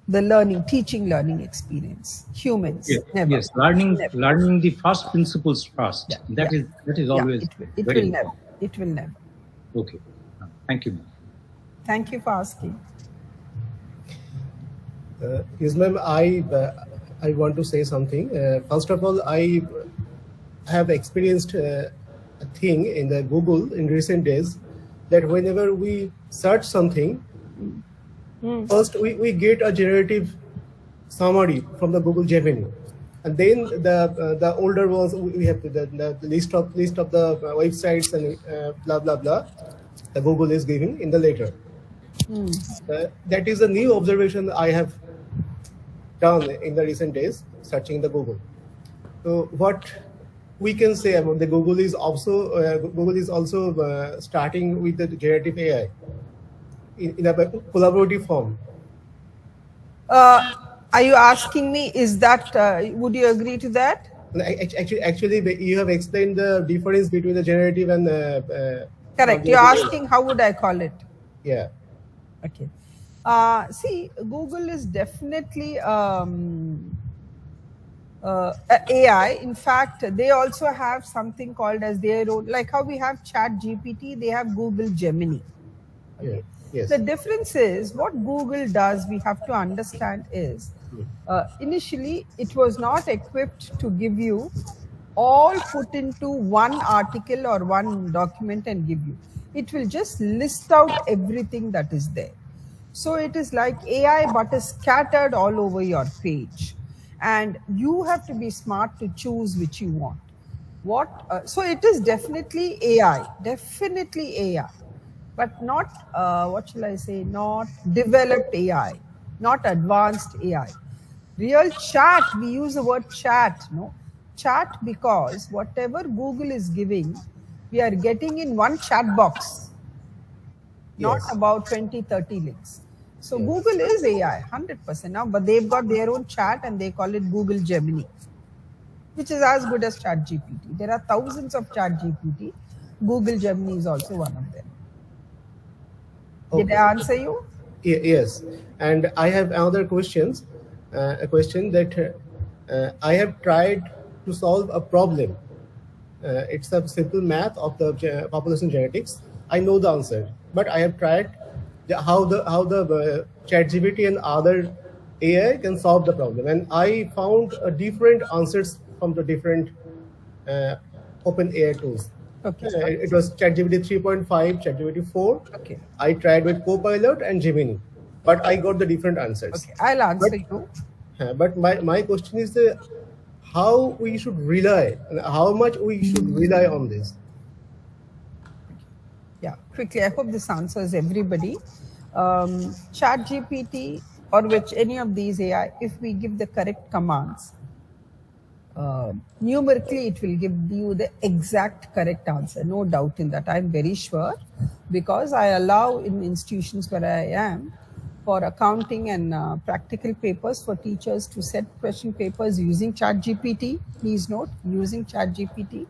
the teaching learning experience. Humans, never. Yes, learning the first principles first. That is always it will never. It will never. Okay. Thank you. Thank you for asking. Yes, ma'am, I want to say something. First of all, I have experienced a thing in the Google in recent days, that whenever we search something, first we get a generative summary from the Google Gemini, and then the older ones we have the list of the websites and blah blah blah the Google is giving in the later. That is a new observation I have done in the recent days searching the Google. So what we can say about the Google is also starting with the generative AI in a collaborative form. Are you asking me, is that, would you agree to that? Actually, you have explained the difference between the generative and correct. You're asking how would I call it? Yeah. Okay. See, Google is definitely AI. In fact, they also have something called as their own, like how we have ChatGPT, they have Google Gemini. Okay. Yeah. Yes. The difference is what Google does, we have to understand is, initially it was not equipped to give you all put into one article or one document and give you. It will just list out everything that is there. So it is like AI, but is scattered all over your page. And you have to be smart to choose which you want. So it is definitely AI, but not, what shall I say, not developed AI, not advanced AI. Real chat, we use the word chat, no? Chat because whatever Google is giving, we are getting in one chat box, not about 20, 30 links. So Google is AI, 100% now, but they've got their own chat and they call it Google Gemini, which is as good as ChatGPT. There are thousands of ChatGPT. Google Gemini is also one of them. Okay. Did I answer you? Yes. And I have another questions. A question that I have tried to solve a problem. It's a simple math of the population genetics. I know the answer, but I have tried how the ChatGPT and other AI can solve the problem, and I found different answers from the different open AI tools. Okay. It was ChatGPT 3.5, ChatGPT 4. Okay. I tried with Copilot and Gemini, but I got the different answers. Okay, I'll answer you. But my question is how we should rely and how much we should rely on this. Yeah, quickly, I hope this answers everybody. ChatGPT or which any of these AI, if we give the correct commands, numerically it will give you the exact correct answer, no doubt in that. I'm very sure, because I allow in institutions where I am for accounting and practical papers for teachers to set question papers using ChatGPT. Please note, using ChatGPT,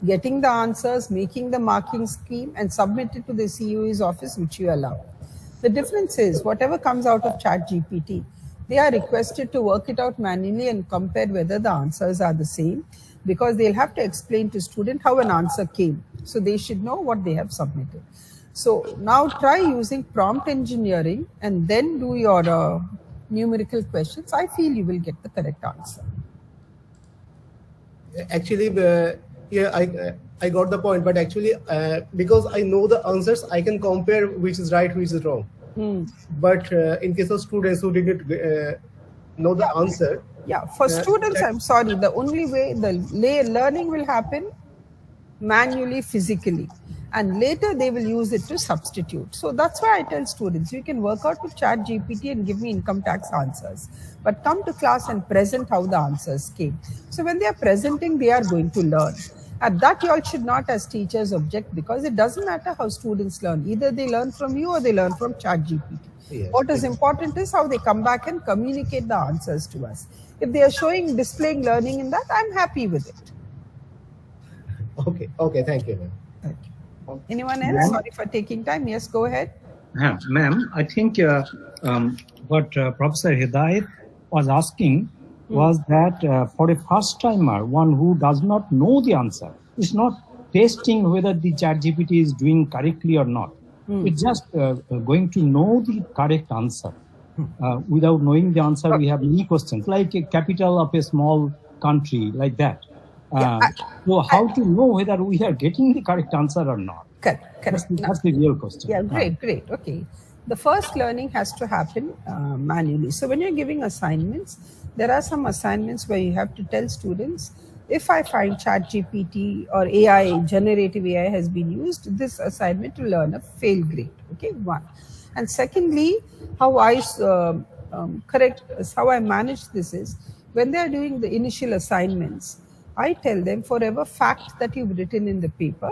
getting the answers, making the marking scheme, and submit it to the CEO's office, which you allow. The difference is whatever comes out of ChatGPT, they are requested to work it out manually and compare whether the answers are the same, because they'll have to explain to student how an answer came. So they should know what they have submitted. So now try using prompt engineering and then do your numerical questions. I feel you will get the correct answer. Actually, yeah, I got the point, but actually, because I know the answers, I can compare which is right, which is wrong. But in case of students who didn't know the answer. Yeah, for students, I'm sorry, the only way the learning will happen manually, physically, and later they will use it to substitute. So that's why I tell students, you can work out with ChatGPT and give me income tax answers, but come to class and present how the answers came. So when they are presenting, they are going to learn. At that, you all should not as teachers object, because it doesn't matter how students learn. Either they learn from you or they learn from ChatGPT. Yes, what is important is how they come back and communicate the answers to us. If they are displaying learning in that, I'm happy with it. Okay, thank you, ma'am. Thank you. Anyone else? Sorry for taking time. Yes, go ahead. Ma'am, I think what Professor Hidayat was asking was that for a first timer, one who does not know the answer, is not testing whether the ChatGPT is doing correctly or not. It's just going to know the correct answer. Without knowing the answer, we have many questions, like a capital of a small country, like that. So how to know whether we are getting the correct answer or not? Correct. That's the real question. Yeah, great. Okay. The first learning has to happen manually. So when you're giving assignments, there are some assignments where you have to tell students, if I find ChatGPT or AI, generative AI has been used, this assignment will earn a fail grade. Okay, one. And secondly, how I manage this is, when they are doing the initial assignments, I tell them, for every fact that you've written in the paper,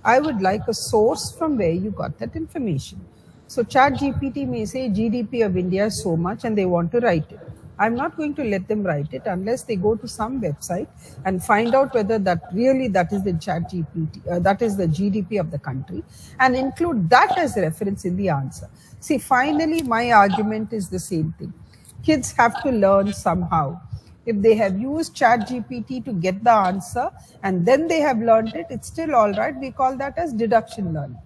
I would like a source from where you got that information. So ChatGPT may say GDP of India is so much and they want to write it. I'm not going to let them write it unless they go to some website and find out whether that is the ChatGPT, that is the GDP of the country, and include that as reference in the answer. See, finally, my argument is the same thing. Kids have to learn somehow. If they have used ChatGPT to get the answer and then they have learned it, it's still all right. We call that as deduction learning.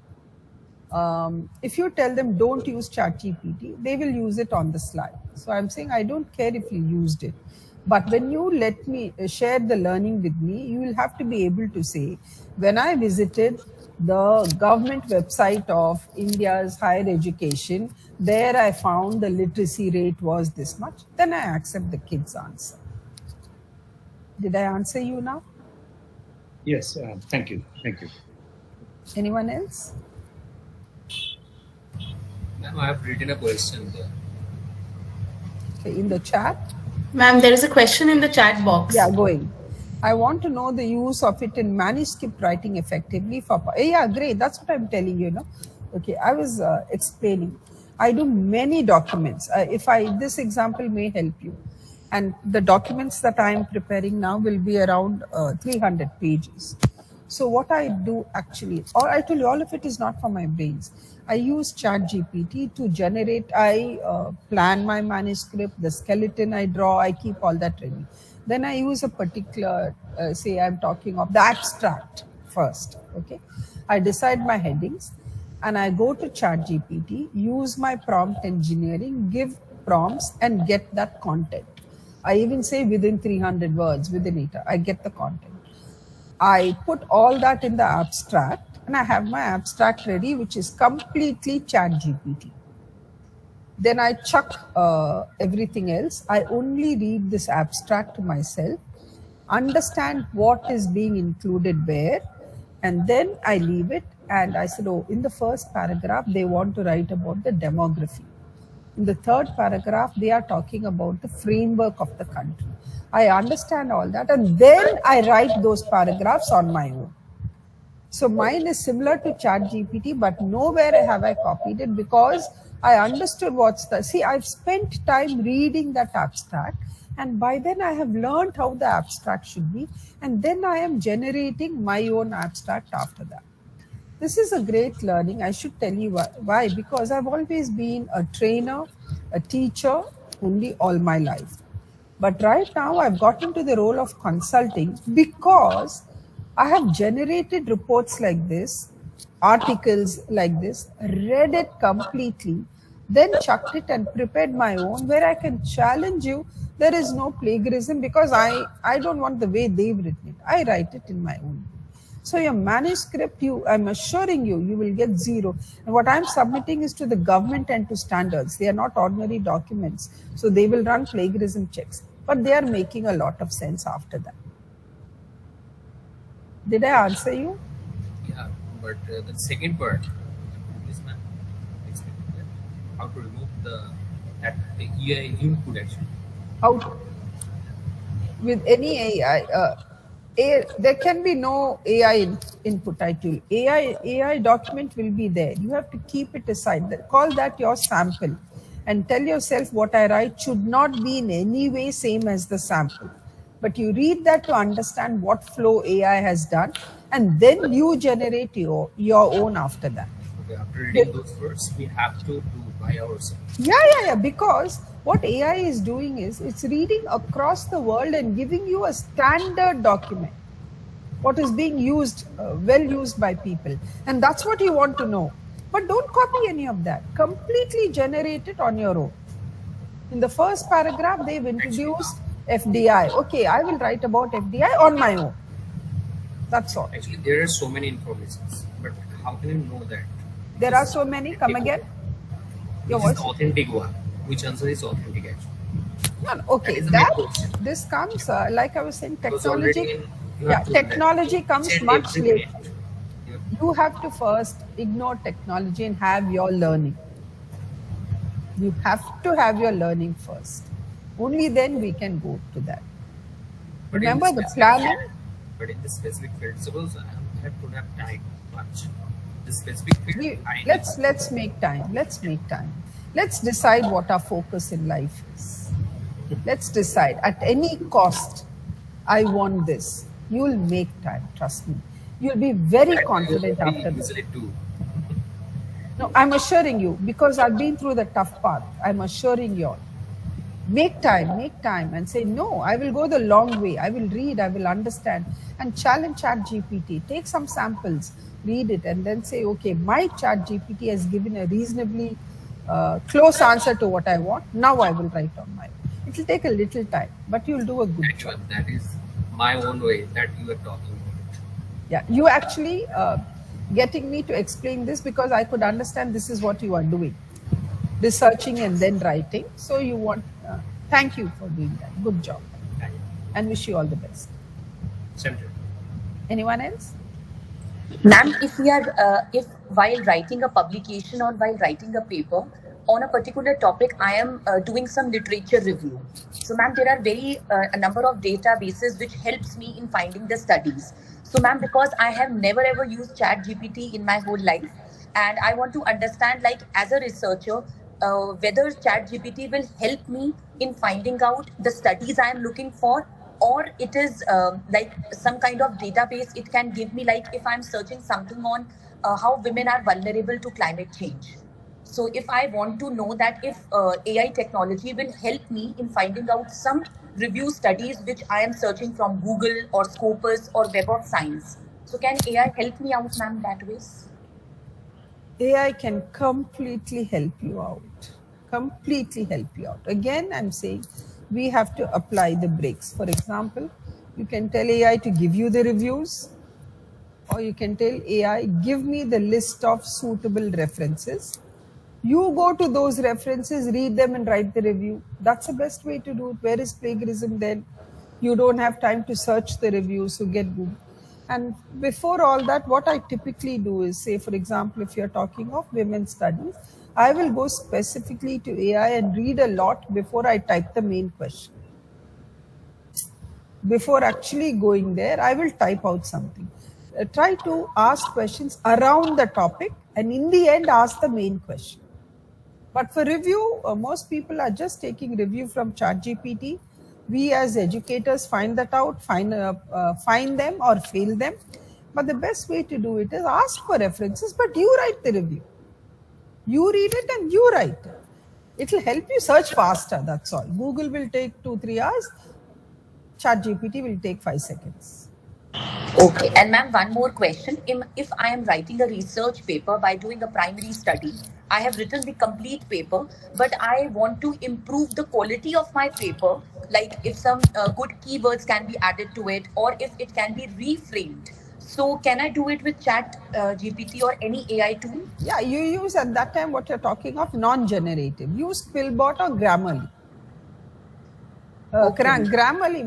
If you tell them don't use ChatGPT, they will use it on the slide. So I'm saying I don't care if you used it. But when you let me share the learning with me, you will have to be able to say, when I visited the government website of India's higher education, there I found the literacy rate was this much, then I accept the kid's answer. Did I answer you now? Yes, thank you. Anyone else? Ma'am, I have written a question there. Okay, in the chat? Ma'am, there is a question in the chat box. Yeah, going. I want to know the use of it in manuscript writing effectively for... Yeah, great. That's what I'm telling you, no? Okay, I was explaining. I do many documents. This example may help you. And the documents that I am preparing now will be around 300 pages. So what I do actually, or I told you, all of it is not for my brains. I use ChatGPT to generate, I plan my manuscript, the skeleton I draw, I keep all that ready. Then I use a particular, say I'm talking of the abstract first, okay? I decide my headings and I go to ChatGPT, use my prompt engineering, give prompts and get that content. I even say within 300 words, within it, I get the content. I put all that in the abstract and I have my abstract ready, which is completely ChatGPT. Then I chuck everything else. I only read this abstract to myself, understand what is being included where, and then I leave it. And I said, oh, in the first paragraph, they want to write about the demography. In the third paragraph, they are talking about the framework of the country. I understand all that, and then I write those paragraphs on my own. So mine is similar to ChatGPT, but nowhere have I copied it because I understood I've spent time reading that abstract, and by then I have learned how the abstract should be, and then I am generating my own abstract after that. This is a great learning. I should tell you why. Because I've always been a trainer, a teacher, only all my life. But right now, I've got into the role of consulting because I have generated reports like this, articles like this, read it completely, then chucked it and prepared my own where I can challenge you. There is no plagiarism because I don't want the way they've written it. I write it in my own. So your manuscript, I'm assuring you, you will get 0. And what I'm submitting is to the government and to standards. They are not ordinary documents. So they will run plagiarism checks. But they are making a lot of sense after that. Did I answer you? Yeah, but the second part, please ma'am, explain how to remove the AI input actually. How to? With any AI, there can be no AI input title. AI document will be there. You have to keep it aside. Call that your sample and tell yourself what I write should not be in any way same as the sample. But you read that to understand what flow AI has done, and then you generate your own after that. Okay, after reading those words, we have to do by ourselves. Yeah. Because what AI is doing is it's reading across the world and giving you a standard document. What is being used, well used by people. And that's what you want to know. But don't copy any of that. Completely generate it on your own. In the first paragraph, they've introduced FDI. Okay, I will write about FDI on my own. That's all. Actually, there are so many informations, but how can you know that? There are so many. Come again. Which is the authentic one? Which answer is authentic actually? No, okay. This comes like I was saying, technology. Technology comes much later. You have to first ignore technology and have your learning. You have to have your learning first. Only then we can go to that. But remember the planning. But in the specific field, suppose I could have time much. The specific field. Let's make time. Let's decide what our focus in life is. Let's decide at any cost. I want this. You'll make time. Trust me. You'll be very confident after this. No, I'm assuring you because I've been through the tough path. I'm assuring you all. Make time and say, no, I will go the long way. I will read, I will understand and challenge ChatGPT. Take some samples, read it and then say, okay, my ChatGPT has given a reasonably close answer to what I want. Now I will write on my own. It will take a little time, but you'll do a good job. That is my own way that you are talking about. Yeah, you actually getting me to explain this because I could understand this is what you are doing. Researching and then writing. So you want, thank you for doing that. Good job. And wish you all the best. Anyone else? Ma'am, if while writing a publication or while writing a paper on a particular topic, I am doing some literature review. So ma'am, there are a number of databases which helps me in finding the studies. So ma'am, because I have never ever used ChatGPT in my whole life, and I want to understand, like as a researcher, whether ChatGPT will help me in finding out the studies I am looking for, or it is like some kind of database it can give me, like if I'm searching something on how women are vulnerable to climate change. So if I want to know that if AI technology will help me in finding out some review studies which I am searching from Google or Scopus or Web of Science. So can AI help me out, ma'am, that way? AI can completely help you out. Completely help you out. Again, I'm saying we have to apply the brakes. For example, you can tell AI to give you the reviews, or you can tell AI, give me the list of suitable references. You go to those references, read them and write the review. That's the best way to do it. Where is plagiarism then? You don't have time to search the reviews, so get Google. And before all that, what I typically do is, say, for example, if you're talking of women's studies, I will go specifically to AI and read a lot before I type the main question. before actually going there, I will type out something. Try to ask questions around the topic and in the end ask the main question. But for review, most people are just taking review from ChatGPT. We as educators find that out, find them or fail them. But the best way to do it is ask for references, but you write the review. You read it and you write it. It will help you search faster, that's all. Google will take 2-3 hours. ChatGPT will take 5 seconds. Okay. And ma'am, one more question. If I am writing a research paper by doing a primary study, I have written the complete paper, but I want to improve the quality of my paper, like if some good keywords can be added to it or if it can be reframed. So can I do it with Chat GPT or any AI tool? Yeah, you use at that time what you're talking of non-generative. Use Quillbot or Grammarly. Grammarly,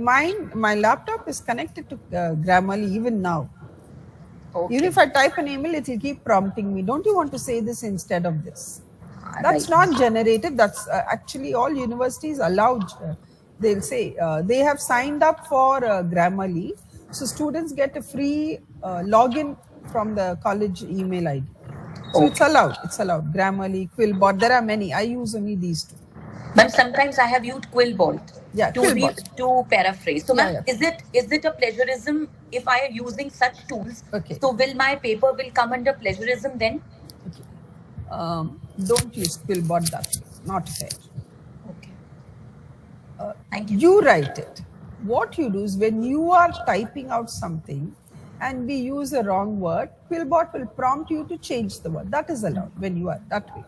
my laptop is connected to Grammarly even now. Okay. Even if I type an email, it will keep prompting me. Don't you want to say this instead of this? That's not generative. That's actually all universities allowed. They'll say they have signed up for Grammarly. So students get a free login from the college email ID. So it's allowed. It's allowed. Grammarly, Quillbot. There are many. I use only these two. Ma'am, sometimes I have used Quillbot to paraphrase. So, ma'am, is it a plagiarism if I am using such tools? Okay. So, will my paper will come under plagiarism then? Okay. Don't use Quillbot that way. Not fair. Okay. Thank you. You write it. What you do is when you are typing out something and we use a wrong word, Quillbot will prompt you to change the word. That is allowed when you are that way.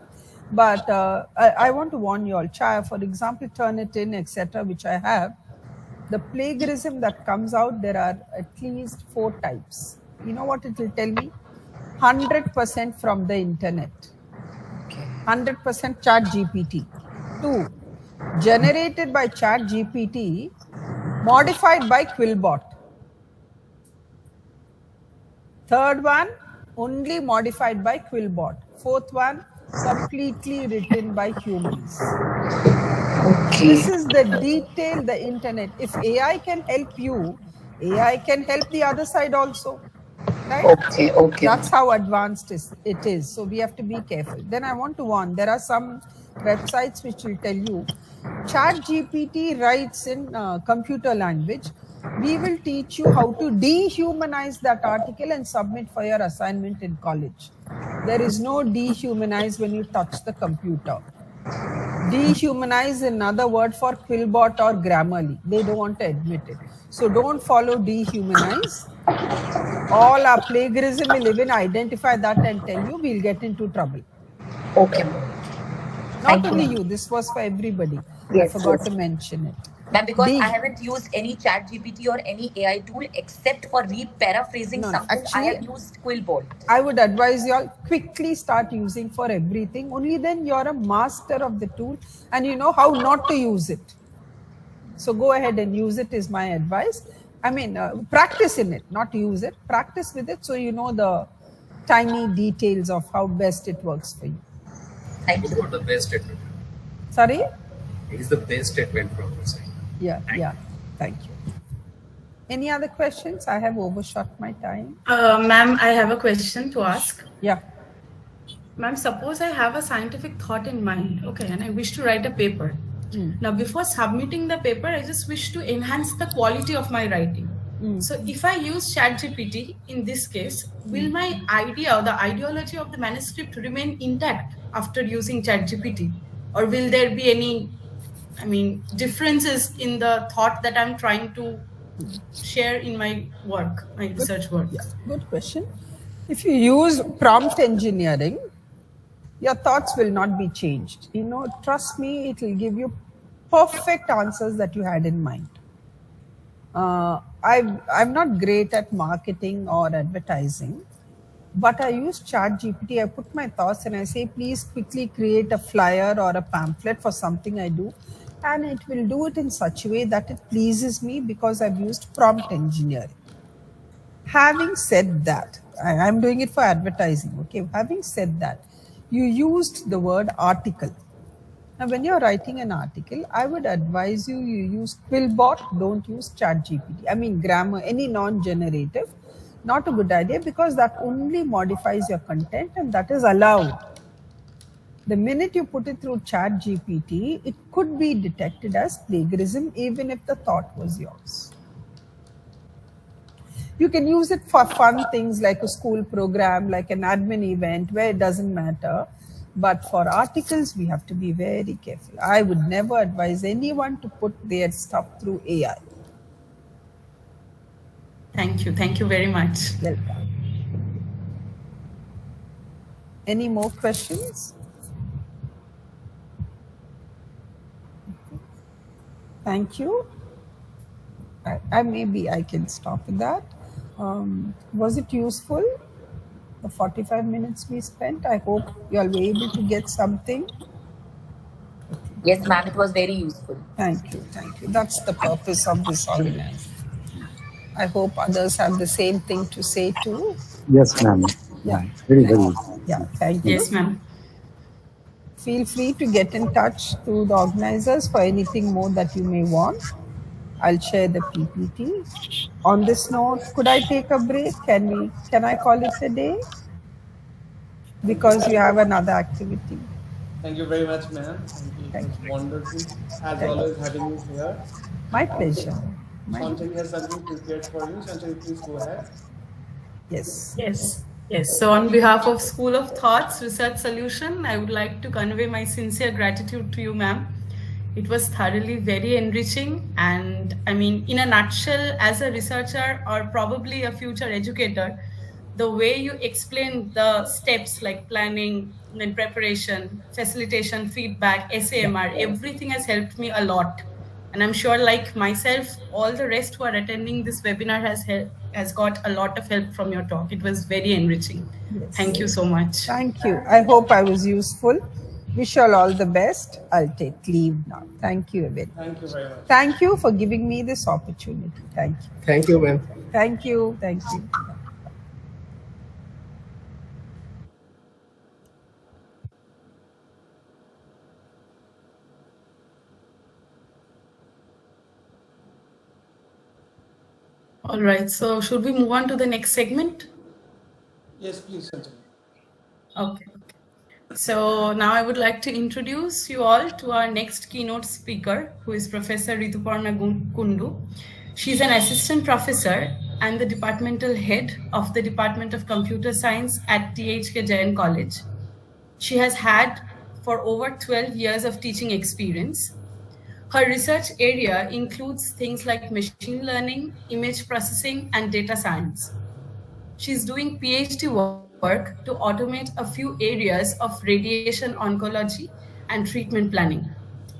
But I want to warn you all, for example, Turnitin, etc., which I have, the plagiarism that comes out, there are at least 4 types. You know what it will tell me? 100% from the internet. 100% ChatGPT. 2, generated by ChatGPT, modified by Quillbot. 3rd one, only modified by Quillbot. 4th one, completely written by humans. Okay. This is the detail, the internet. If AI can help you, AI can help the other side also. Right? Okay. That's how advanced it is. So we have to be careful. Then I want to warn, there are some websites which will tell you, ChatGPT writes in computer language. We will teach you how to dehumanize that article and submit for your assignment in college. There is no dehumanize when you touch the computer. Dehumanize is another word for Quillbot or Grammarly. They don't want to admit it. So don't follow dehumanize. All our plagiarism will even identify that and tell you, we'll get into trouble. Okay. Not only you, this was for everybody. Yes, I forgot to mention it. Ma'am, because I haven't used any ChatGPT or any AI tool except for paraphrasing something. Actually, I have used Quillbot. I would advise you all quickly start using for everything. Only then you're a master of the tool and you know how not to use it. So go ahead and use it is my advice. I mean, practice in it, not use it. Practice with it so you know the tiny details of how best it works for you. Thank you for the best statement. Sorry? It is the best statement from your side. Yeah. Thank you. Any other questions? I have overshot my time. Ma'am, I have a question to ask. Yeah. Ma'am, suppose I have a scientific thought in mind, okay, and I wish to write a paper. Now, before submitting the paper, I just wish to enhance the quality of my writing. So if I use ChatGPT, in this case, will my idea or the ideology of the manuscript remain intact after using ChatGPT? Or will there be any, differences in the thought that I'm trying to share in my work, my research work? Yeah, good question. If you use prompt engineering, your thoughts will not be changed. Trust me, it will give you perfect answers that you had in mind. I'm not great at marketing or advertising, but I use ChatGPT. I put my thoughts and I say, please quickly create a flyer or a pamphlet for something I do. And it will do it in such a way that it pleases me because I've used prompt engineering. Having said that, I'm doing it for advertising. Okay. Having said that, you used the word article. Now, when you're writing an article, I would advise you use Quillbot, don't use ChatGPT. I mean, grammar, any non-generative, not a good idea because that only modifies your content and that is allowed. The minute you put it through ChatGPT, it could be detected as plagiarism even if the thought was yours. You can use it for fun things like a school program, like an admin event where it doesn't matter. But for articles, we have to be very careful. I would never advise anyone to put their stuff through AI. Thank you. Thank you very much. Welcome. Any more questions? Thank you. Maybe I can stop with that. Was it useful? The 45 minutes we spent. I hope you all were able to get something. Yes, ma'am, it was very useful. Thank you, thank you. That's the purpose of this organization. I hope others have the same thing to say too. Yes, ma'am. Yeah. Very, very. Yeah, thank you. Yes, ma'am. Feel free to get in touch to the organizers for anything more that you may want. I'll share the PPT. On this note, could I take a break? Can I call it a day? Because you have another activity. Thank you very much, ma'am. Thank you. It was wonderful, as always, having you here. My pleasure. Sanchari has something prepared for you. Sanchari, please go ahead. Yes. Yes. So on behalf of School of Thoughts Research Solution, I would like to convey my sincere gratitude to you, ma'am. It was thoroughly very enriching, and I mean, in a nutshell, as a researcher or probably a future educator, the way you explain the steps like planning, then preparation, facilitation, feedback, SAMR, everything has helped me a lot. And I'm sure, like myself, all the rest who are attending this webinar has got a lot of help from your talk. It was very enriching. Yes. Thank you so much. Thank you. I hope I was useful. Wish you all the best. I'll take leave now. Thank you very much. Thank you very much. Thank you for giving me this opportunity. Thank you. Thank you, ma'am. Thank you. Thank you. All right, so should we move on to the next segment? Yes, please, Sanchari. Okay. So now I would like to introduce you all to our next keynote speaker, who is Professor Rituparna Kundu. She's an assistant professor and the departmental head of the Department of Computer Science at THK Jain College. She has had for over 12 years of teaching experience. Her research area includes things like machine learning, image processing, and data science. She's doing PhD work to automate a few areas of radiation oncology and treatment planning.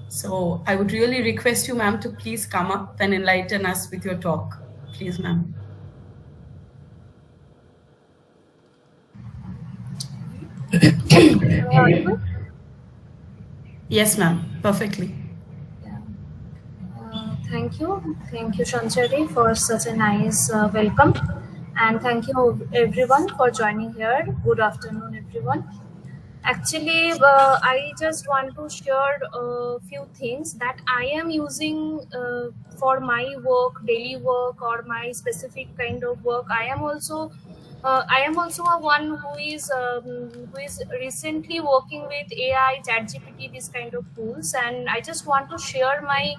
So I would really request you, ma'am, to please come up and enlighten us with your talk. Please, ma'am. Yes, ma'am. Perfectly. Thank you, Sanchari, for such a nice welcome, and thank you everyone for joining here. Good afternoon, everyone. Actually, I just want to share a few things that I am using for my work, daily work, or my specific kind of work. I am also a one who is recently working with AI, ChatGPT, this kind of tools, and I just want to share my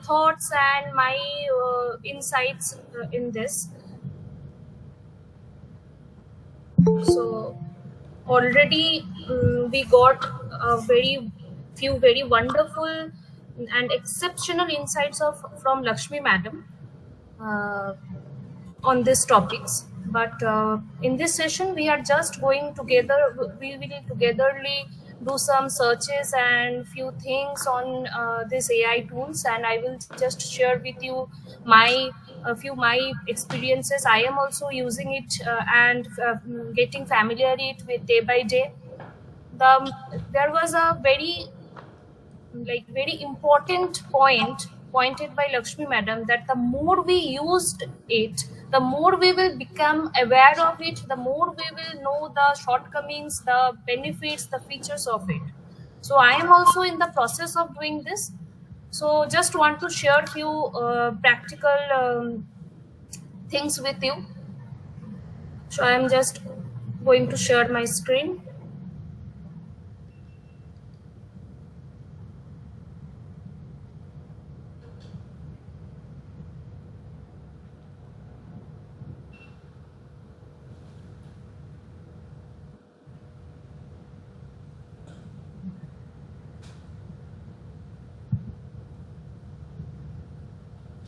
thoughts and my insights in this. So already we got a very wonderful and exceptional insights from Lakshmi madam on these topics. But in this session, we are just going together. We will togetherly do some searches and few things on these AI tools, and I will just share with you my experiences. I am also using it and getting familiar with day by day. There was a very important point pointed by Lakshmi madam, that the more we used it, the more we will become aware of it, the more we will know the shortcomings, the benefits, the features of it. So I am also in the process of doing this. So just want to share few practical things with you. So I am just going to share my screen.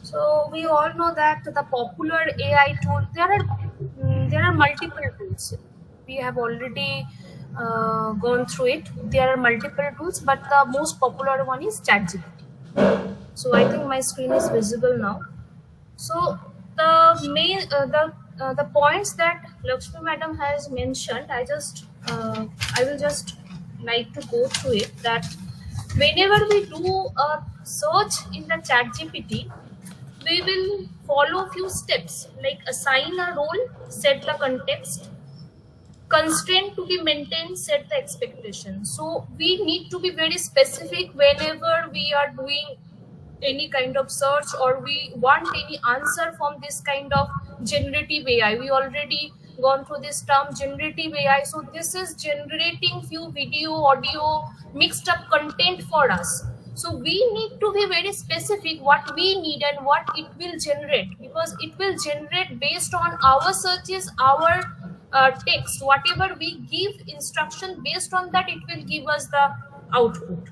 So we all know that the popular AI tool, there are multiple tools. We have already gone through it. There are multiple tools, but the most popular one is ChatGPT. So I think my screen is visible now. So the points that Lakshmi Madam has mentioned, I will just like to go through it. That whenever we do a search in the ChatGPT, we will follow few steps like assign a role, set the context, constraint to be maintained, set the expectation. So we need to be very specific whenever we are doing any kind of search or we want any answer from this kind of generative AI. We already gone through this term generative AI. So this is generating few video, audio, mixed up content for us. So we need to be very specific what we need and what it will generate, because it will generate based on our searches, our text, whatever we give instruction, based on that it will give us the output.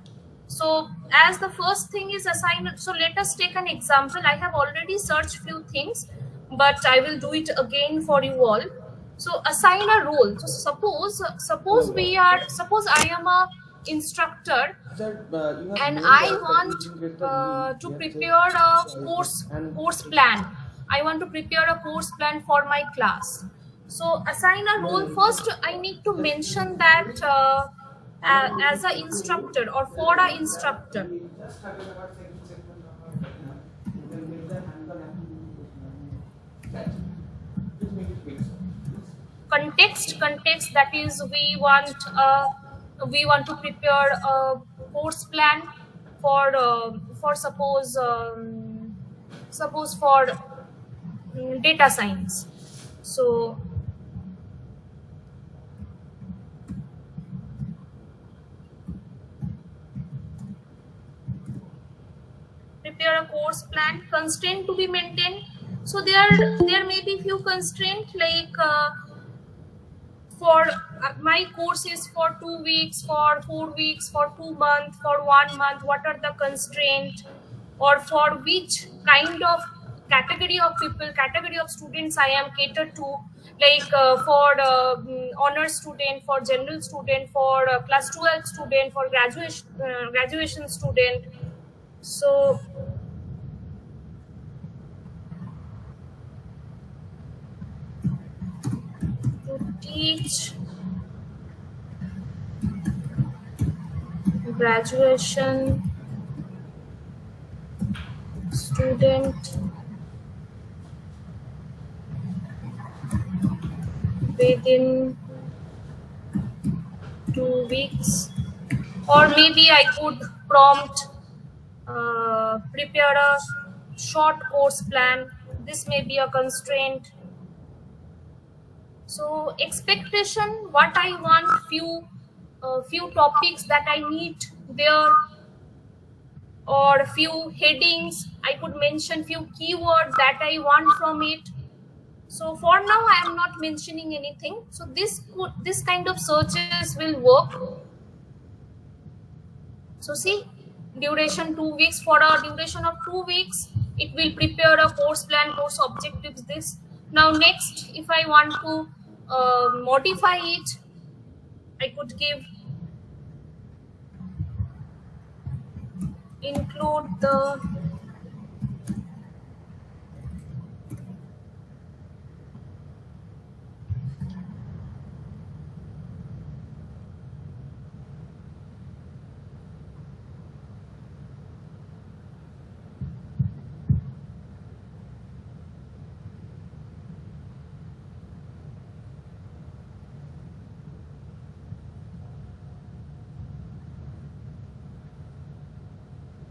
So as the first thing is assign, so let us take an example. I have already searched few things, but I will do it again for you all. So assign a role. So suppose I am a instructor Sir, you have and mailed I us, but we want didn't get the link. to We have prepare checked a twice and course plan. I want to prepare a course plan for my class. So assign a no, role. no, First I need to mention that as an instructor or for an instructor. just talking about second segment of our webinar. You can get the hands-on activity. Just make it quick, sir. Context, that is we want to prepare a course plan for suppose for data science. So prepare a course plan, constraint to be maintained. So there may be few constraints like for my course is for 2 weeks, for 4 weeks, for 2 months, for 1 month. What are the constraints, or for which kind of category of people, category of students I am catered to? Like for honor student, for general student, for class 12 student, for graduation student. So to teach graduation student within 2 weeks, or maybe I could prompt prepare a short course plan. This may be a constraint. So expectation, what I want, few topics that I need there, or few headings. I could mention few keywords that I want from it. So for now I am not mentioning anything. So this kind of searches will work. So see, duration 2 weeks, for a duration of 2 weeks it will prepare a course plan, course objectives, this. Now next, if I want to modify it, I could give include the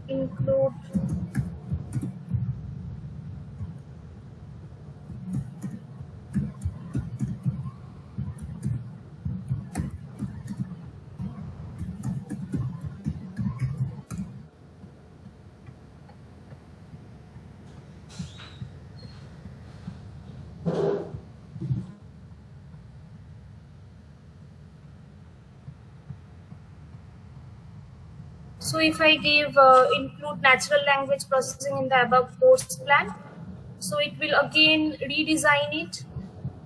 include So if I give include natural language processing in the above course plan, so it will again redesign it.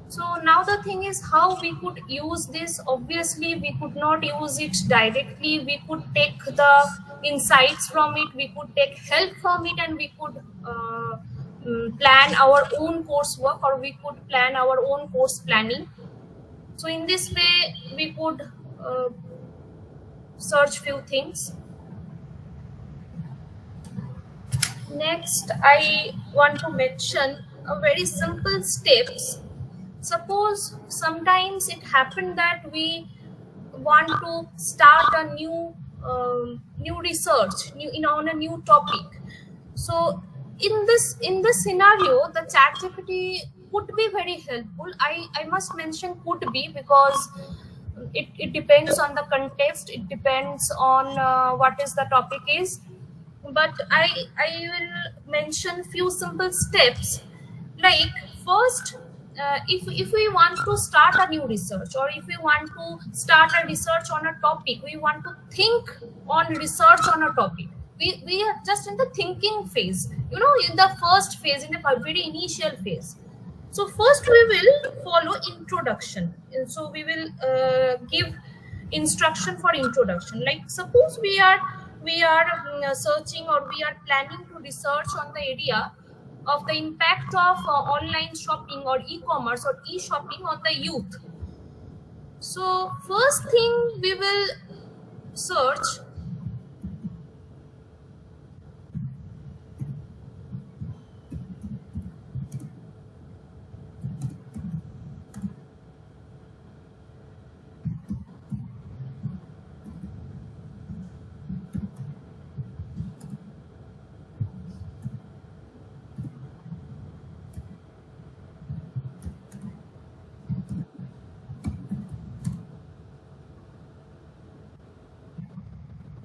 So now the thing is how we could use this. Obviously, we could not use it directly. We could take the insights from it. We could take help from it, and we could plan our own coursework, or we could plan our own course planning. So in this way, we could search few things. Next, I want to mention a very simple steps. Suppose sometimes it happened that we want to start a new research on a new topic. So in this scenario, the ChatGPT could be very helpful. I must mention could be, because it depends on the context. It depends on what is the topic is. But I will mention few simple steps. Like first, if we want to start a new research, or if we want to start a research on a topic, we want to think on research on a topic. We are just in the thinking phase, in the first phase, in the very initial phase. So first we will follow introduction, and so we will give instruction for introduction. Like suppose we are searching, or we are planning to research on the area of the impact of online shopping or e-commerce or e-shopping on the youth. So first thing we will search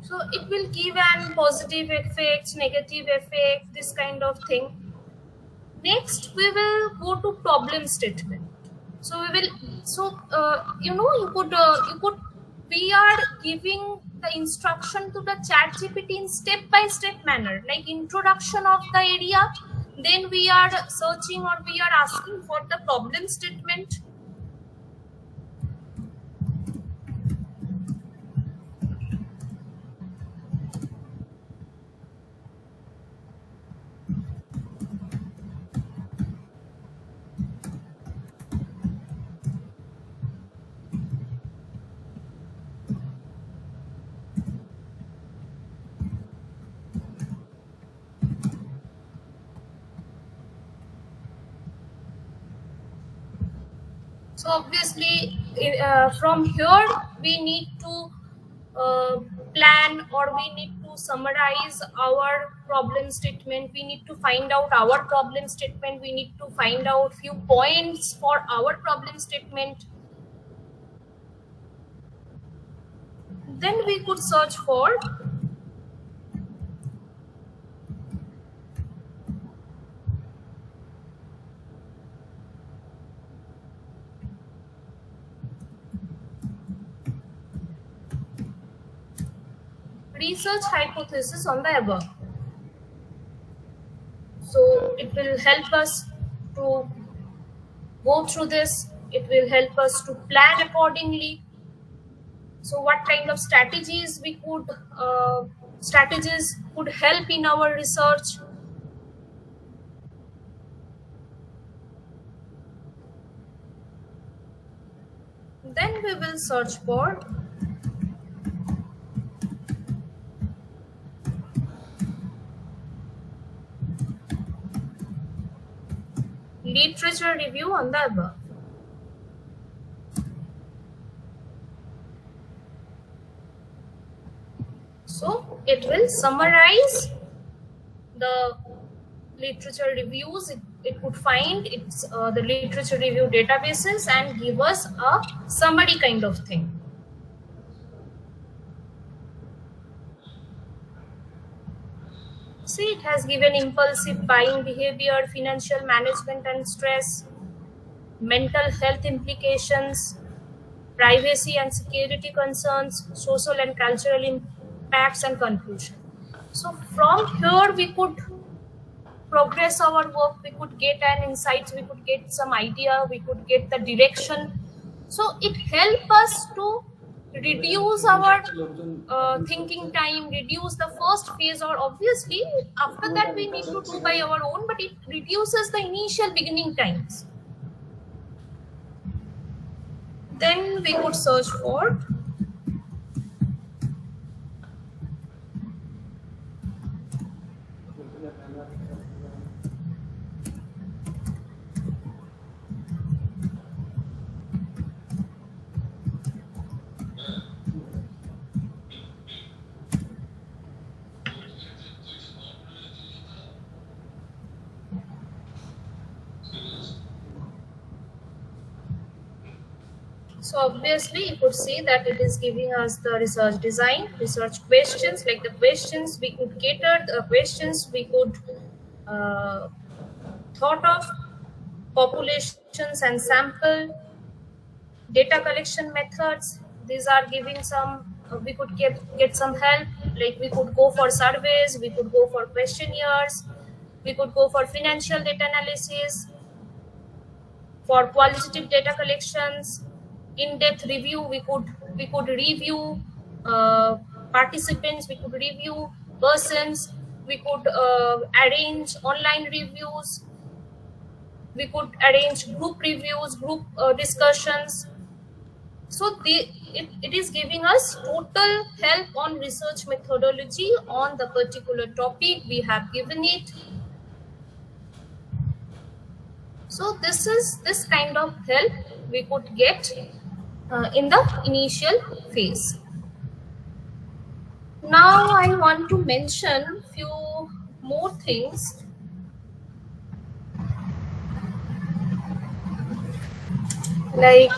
so it will give an positive effect, negative effect, this kind of thing. Next, we will go to problem statement. So we will, you could, we are giving the instruction to the ChatGPT in step-by-step manner, like introduction of the area. Then we are searching, or we are asking for the problem statement. So obviously, from here we need to plan, or we need to summarize our problem statement. We need to find out our problem statement. We need to find out few points for our problem statement. Then we could search for research hypothesis on the above. So it will help us to go through this. It will help us to plan accordingly. So what kind of strategies could help in our research? Then we will search for literature review on the above. So it will summarize the literature reviews. It would find the literature review databases and give us a summary kind of thing. See, it has given impulsive buying behavior, financial management and stress, mental health implications, privacy and security concerns, social and cultural impacts, and conclusion. So from here we could progress our work, we could get an insight, we could get some idea, we could get the direction. So it helps us to reduce our thinking time, reduce the first phase, or obviously after that we need to do by our own, but it reduces the initial beginning times. Then we could search for So obviously you could see that it is giving us the research design, research questions, like the questions we could cater, the questions we could thought of, populations and sample, data collection methods. These are giving some, we could get some help, like we could go for surveys, we could go for questionnaires, we could go for financial data analysis, for qualitative data collections, in-depth review, we could review participants, we could review persons, we could arrange online reviews, we could arrange group reviews, group discussions. So it is giving us total help on research methodology on the particular topic we have given it. So this kind of help we could get in the initial phase. Now I want to mention few more things. Like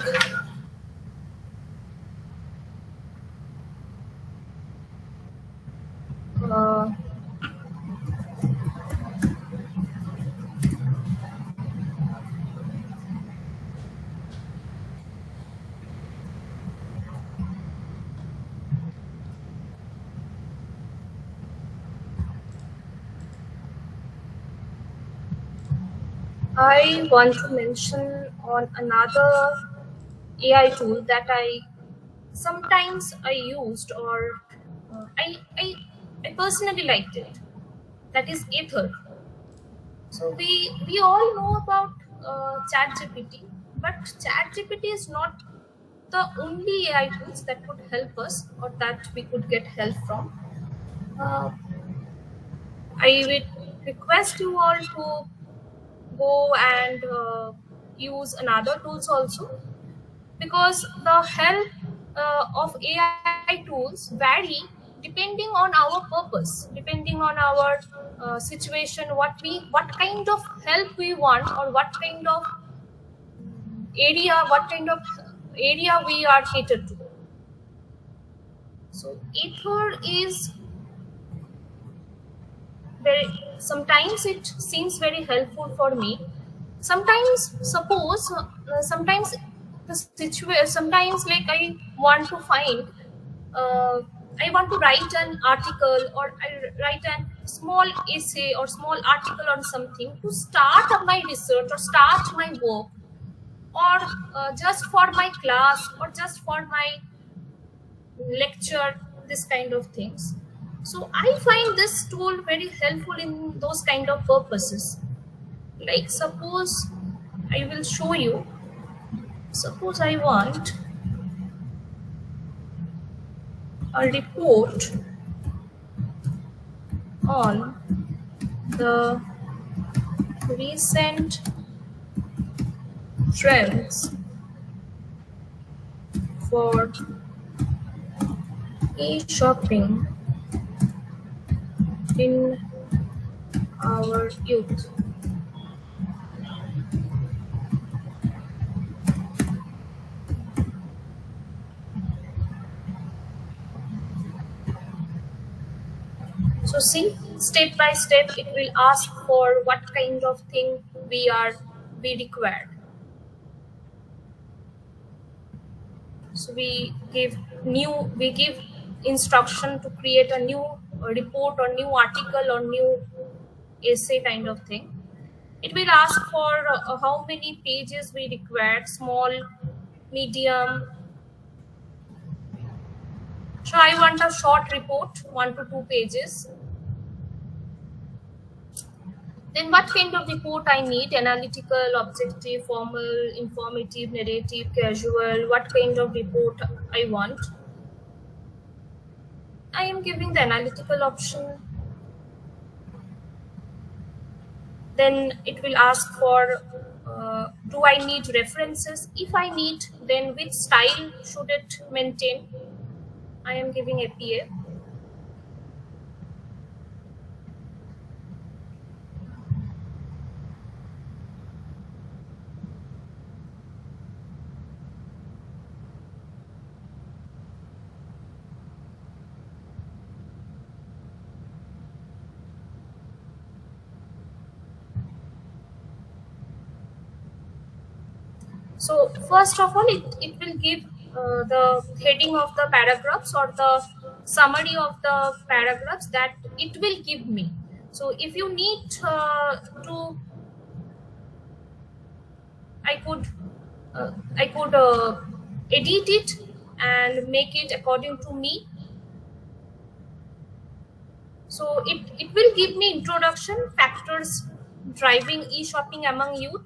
I want to mention on another AI tool that I sometimes used, or I personally liked it. That is Ether. So we all know about ChatGPT, but ChatGPT is not the only AI tools that could help us or that we could get help from. I would request you all to go and use another tools also, because the help of AI tools vary depending on our purpose, depending on our situation, what kind of help we want, or what kind of area we are catered to. So Ether is sometimes it seems very helpful for me. Sometimes sometimes the situation, sometimes like I want to find I want to write an article, or I write a small essay or small article on something to start my research or start my work, or just for my class or just for my lecture, this kind of things. So I find this tool very helpful in those kind of purposes. Like suppose I will show you, suppose I want a report on the recent trends for e-shopping in our youth. So see, step by step, it will ask for what kind of thing we require. So we give instruction to create a new report or new article or new essay kind of thing. It will ask for how many pages we require, small, medium. So I want a short report, 1 to 2 pages. Then what kind of report I need? Analytical, objective, formal, informative, narrative, casual. What kind of report I want? I am giving the analytical option. Then it will ask for do I need references? If I need, then which style should it maintain? I am giving APA. So first of all, it will give the heading of the paragraphs or the summary of the paragraphs that it will give me. So if you need to, I could edit it and make it according to me. So it will give me introduction, factors driving e-shopping among youth,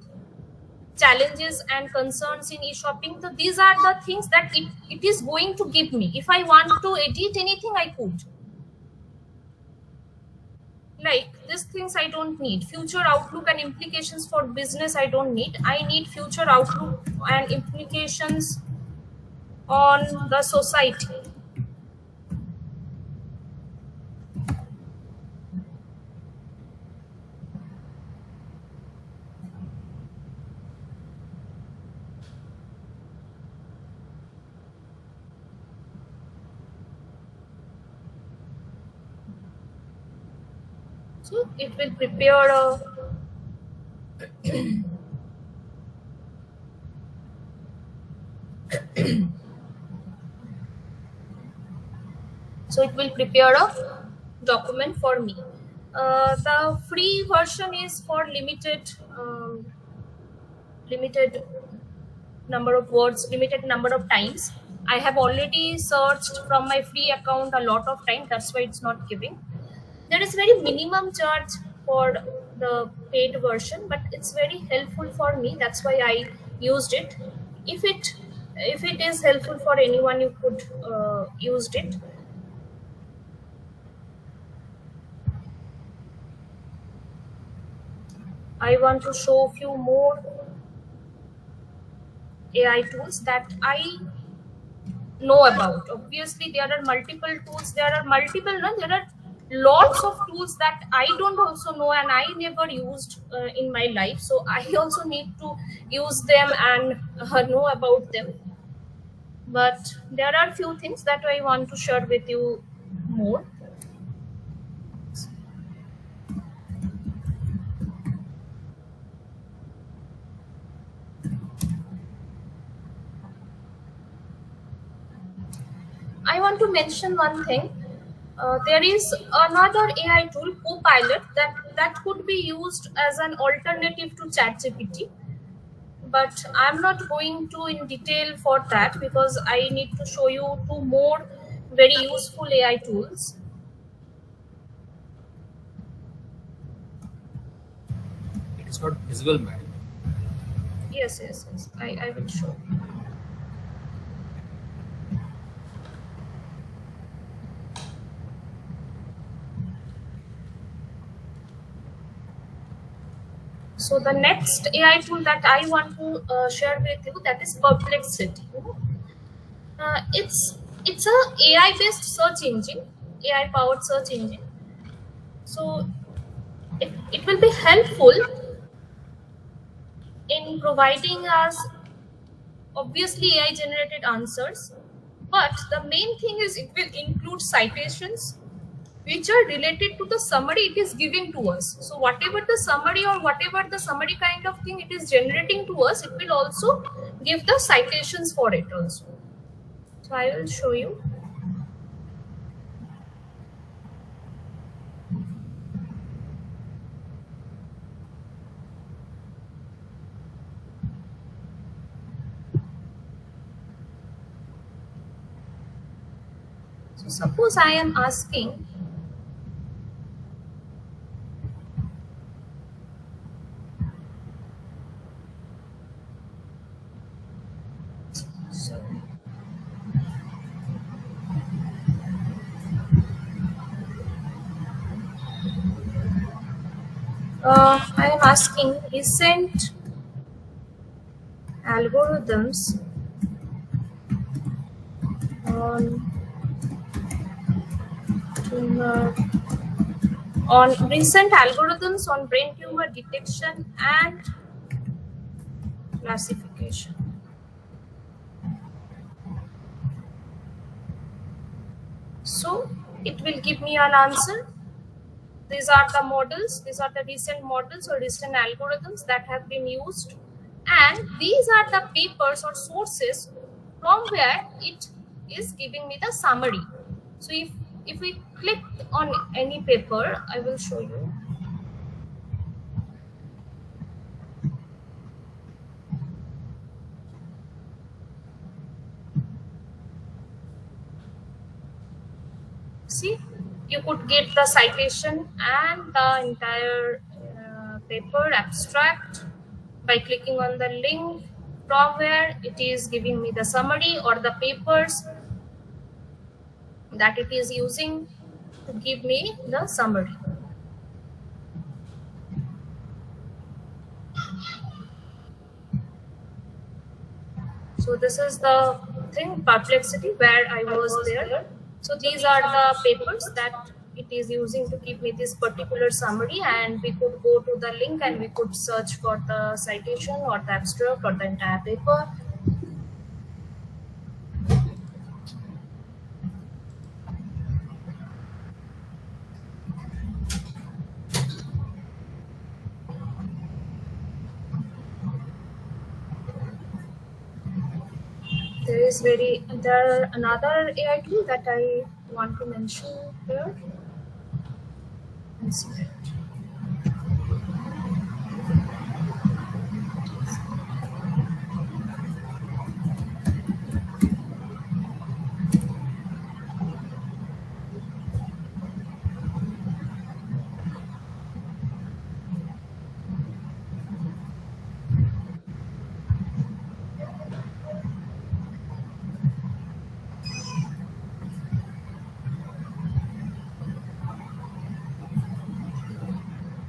challenges and concerns in e-shopping. So these are the things that it is going to give me. If I want to edit anything, I could. Like these things I don't need. Future outlook and implications for business I don't need. I need future outlook and implications on the society. So it will prepare a so it will prepare a document for me. The free version is for limited number of words, limited number of times. I have already searched from my free account a lot of time. That's why it's not giving. There is very minimum charge for the paid version, but it's very helpful for me. That's why I used it. If it is helpful for anyone, you could use it. I want to show a few more AI tools that I know about. Obviously, there are multiple tools. There are lots of tools that I don't also know and I never used in my life. So I also need to use them and know about them. But there are few things that I want to share with you more. I want to mention one thing. There is another AI tool, Copilot, that could be used as an alternative to ChatGPT. But I'm not going to in detail for that because I need to show you two more very useful AI tools. It is not visible, madam. Yes. I will show. So the next AI tool that I want to share with you, that is Perplexity. It's a AI based search engine, AI powered search engine. So it will be helpful in providing us obviously AI generated answers, but the main thing is it will include citations which are related to the summary it is giving to us. So whatever the summary or whatever the summary kind of thing it is generating to us, it will also give the citations for it also. So I will show you. So suppose I am asking I am asking recent algorithms on tumor on recent algorithms on brain tumor detection and classification. So it will give me an answer. These are the models, these are the recent models or recent algorithms that have been used, and these are the papers or sources from where it is giving me the summary. So if we click on any paper, I will show you. See, you could get the citation and the entire paper abstract by clicking on the link from where it is giving me the summary or the papers that it is using to give me the summary. So this is the thing, Perplexity, where I was there. So these are the papers that it is using to give me this particular summary, and we could go to the link and we could search for the citation or the abstract or the entire paper. There are another AI tool that I want to mention here. Let's see it.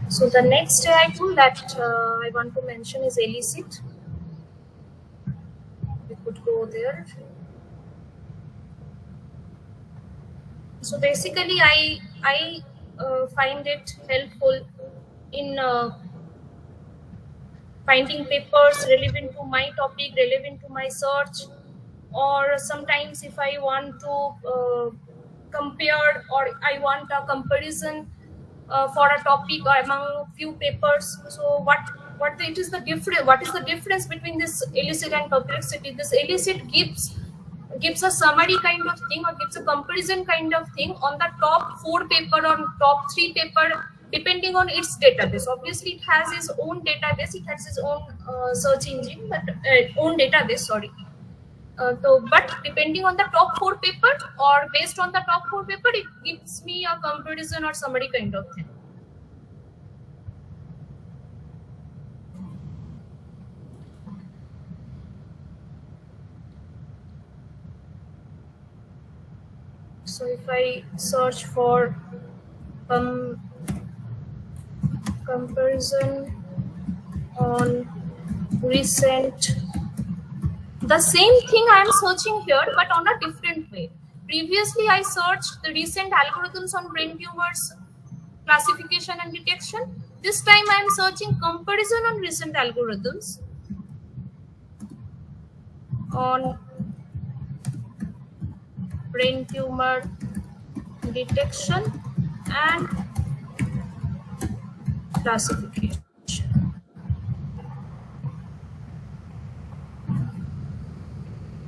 So the next AI tool that I want to mention is Elicit. We could go there. So basically, I find it helpful in finding papers relevant to my topic, relevant to my search, or sometimes if I want to compare or I want a comparison for a topic among few papers. So what is the difference between this Elicit and Perplexity? This Elicit gives a summary kind of thing or gives a comparison kind of thing on the top 4 paper or top 3 paper depending on its database. Obviously it has its own database, it has its own search engine, but own database, sorry. But depending on the top 4 paper or based on the top 4 paper, it gives me a comparison or summary kind of thing. So if I search for comparison on recent, the same thing I am searching here, but on a different way. Previously, I searched the recent algorithms on brain tumors classification and detection. This time I am searching comparison on recent algorithms on brain tumor detection and classification.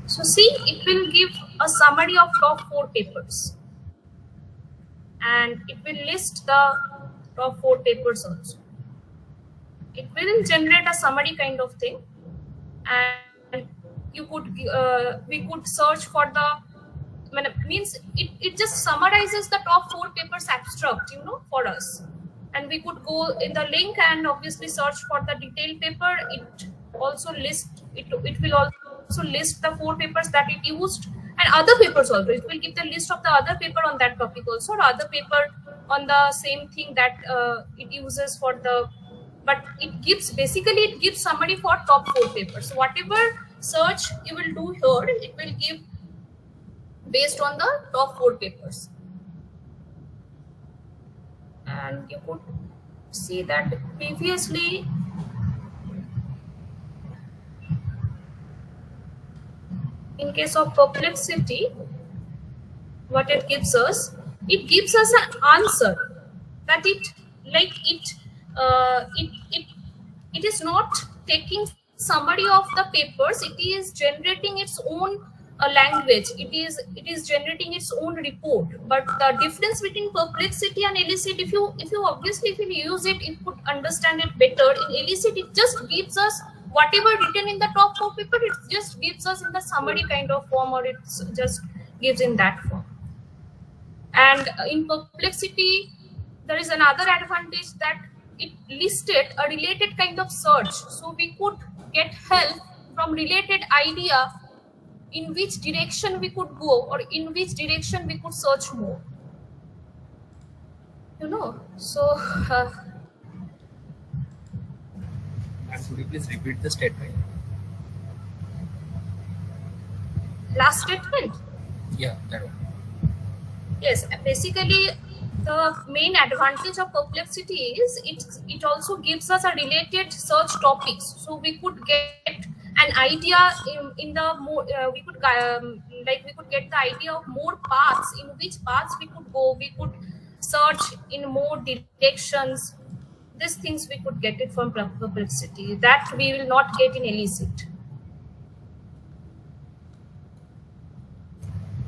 So see, it will give a summary of top 4 papers and it will list the top 4 papers also. It will generate a summary kind of thing, and you could we could search for the means it just summarizes the top 4 papers abstract, for us, and we could go in the link and obviously search for the detailed paper. It also list it will also list the 4 papers that it used and other papers also. It will give the list of the other paper on that topic also, or other paper on the same thing that it uses for the, but it gives summary for top 4 papers. So whatever search you will do here, it will give based on the top 4 papers. And you could see that previously in case of perplexity, what it gives us an answer that it is not taking summary of the papers. It is generating its own language. It is generating its own report. But the difference between perplexity and elicit, if you use it, you could understand it better. In elicit, it just gives us whatever written in the top 4 paper. It just gives us in the summary kind of form, or it just gives in that form. And in perplexity, there is another advantage that it listed a related kind of search. So we could get help from related idea in which direction we could go, or in which direction we could search more. So And could you please repeat the statement? last statement. Yeah, that one. Yes, basically the main advantage of perplexity is it also gives us a related search topics, so we could get an idea in the more we could get the idea of more paths, in which paths we could go. We could search in more directions. These things we could get it from perplexity that we will not get in elicit.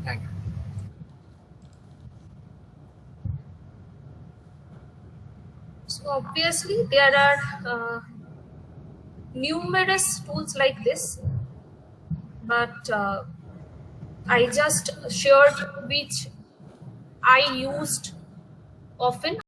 Thank you. So obviously there are numerous tools like this, but I just shared which I used often.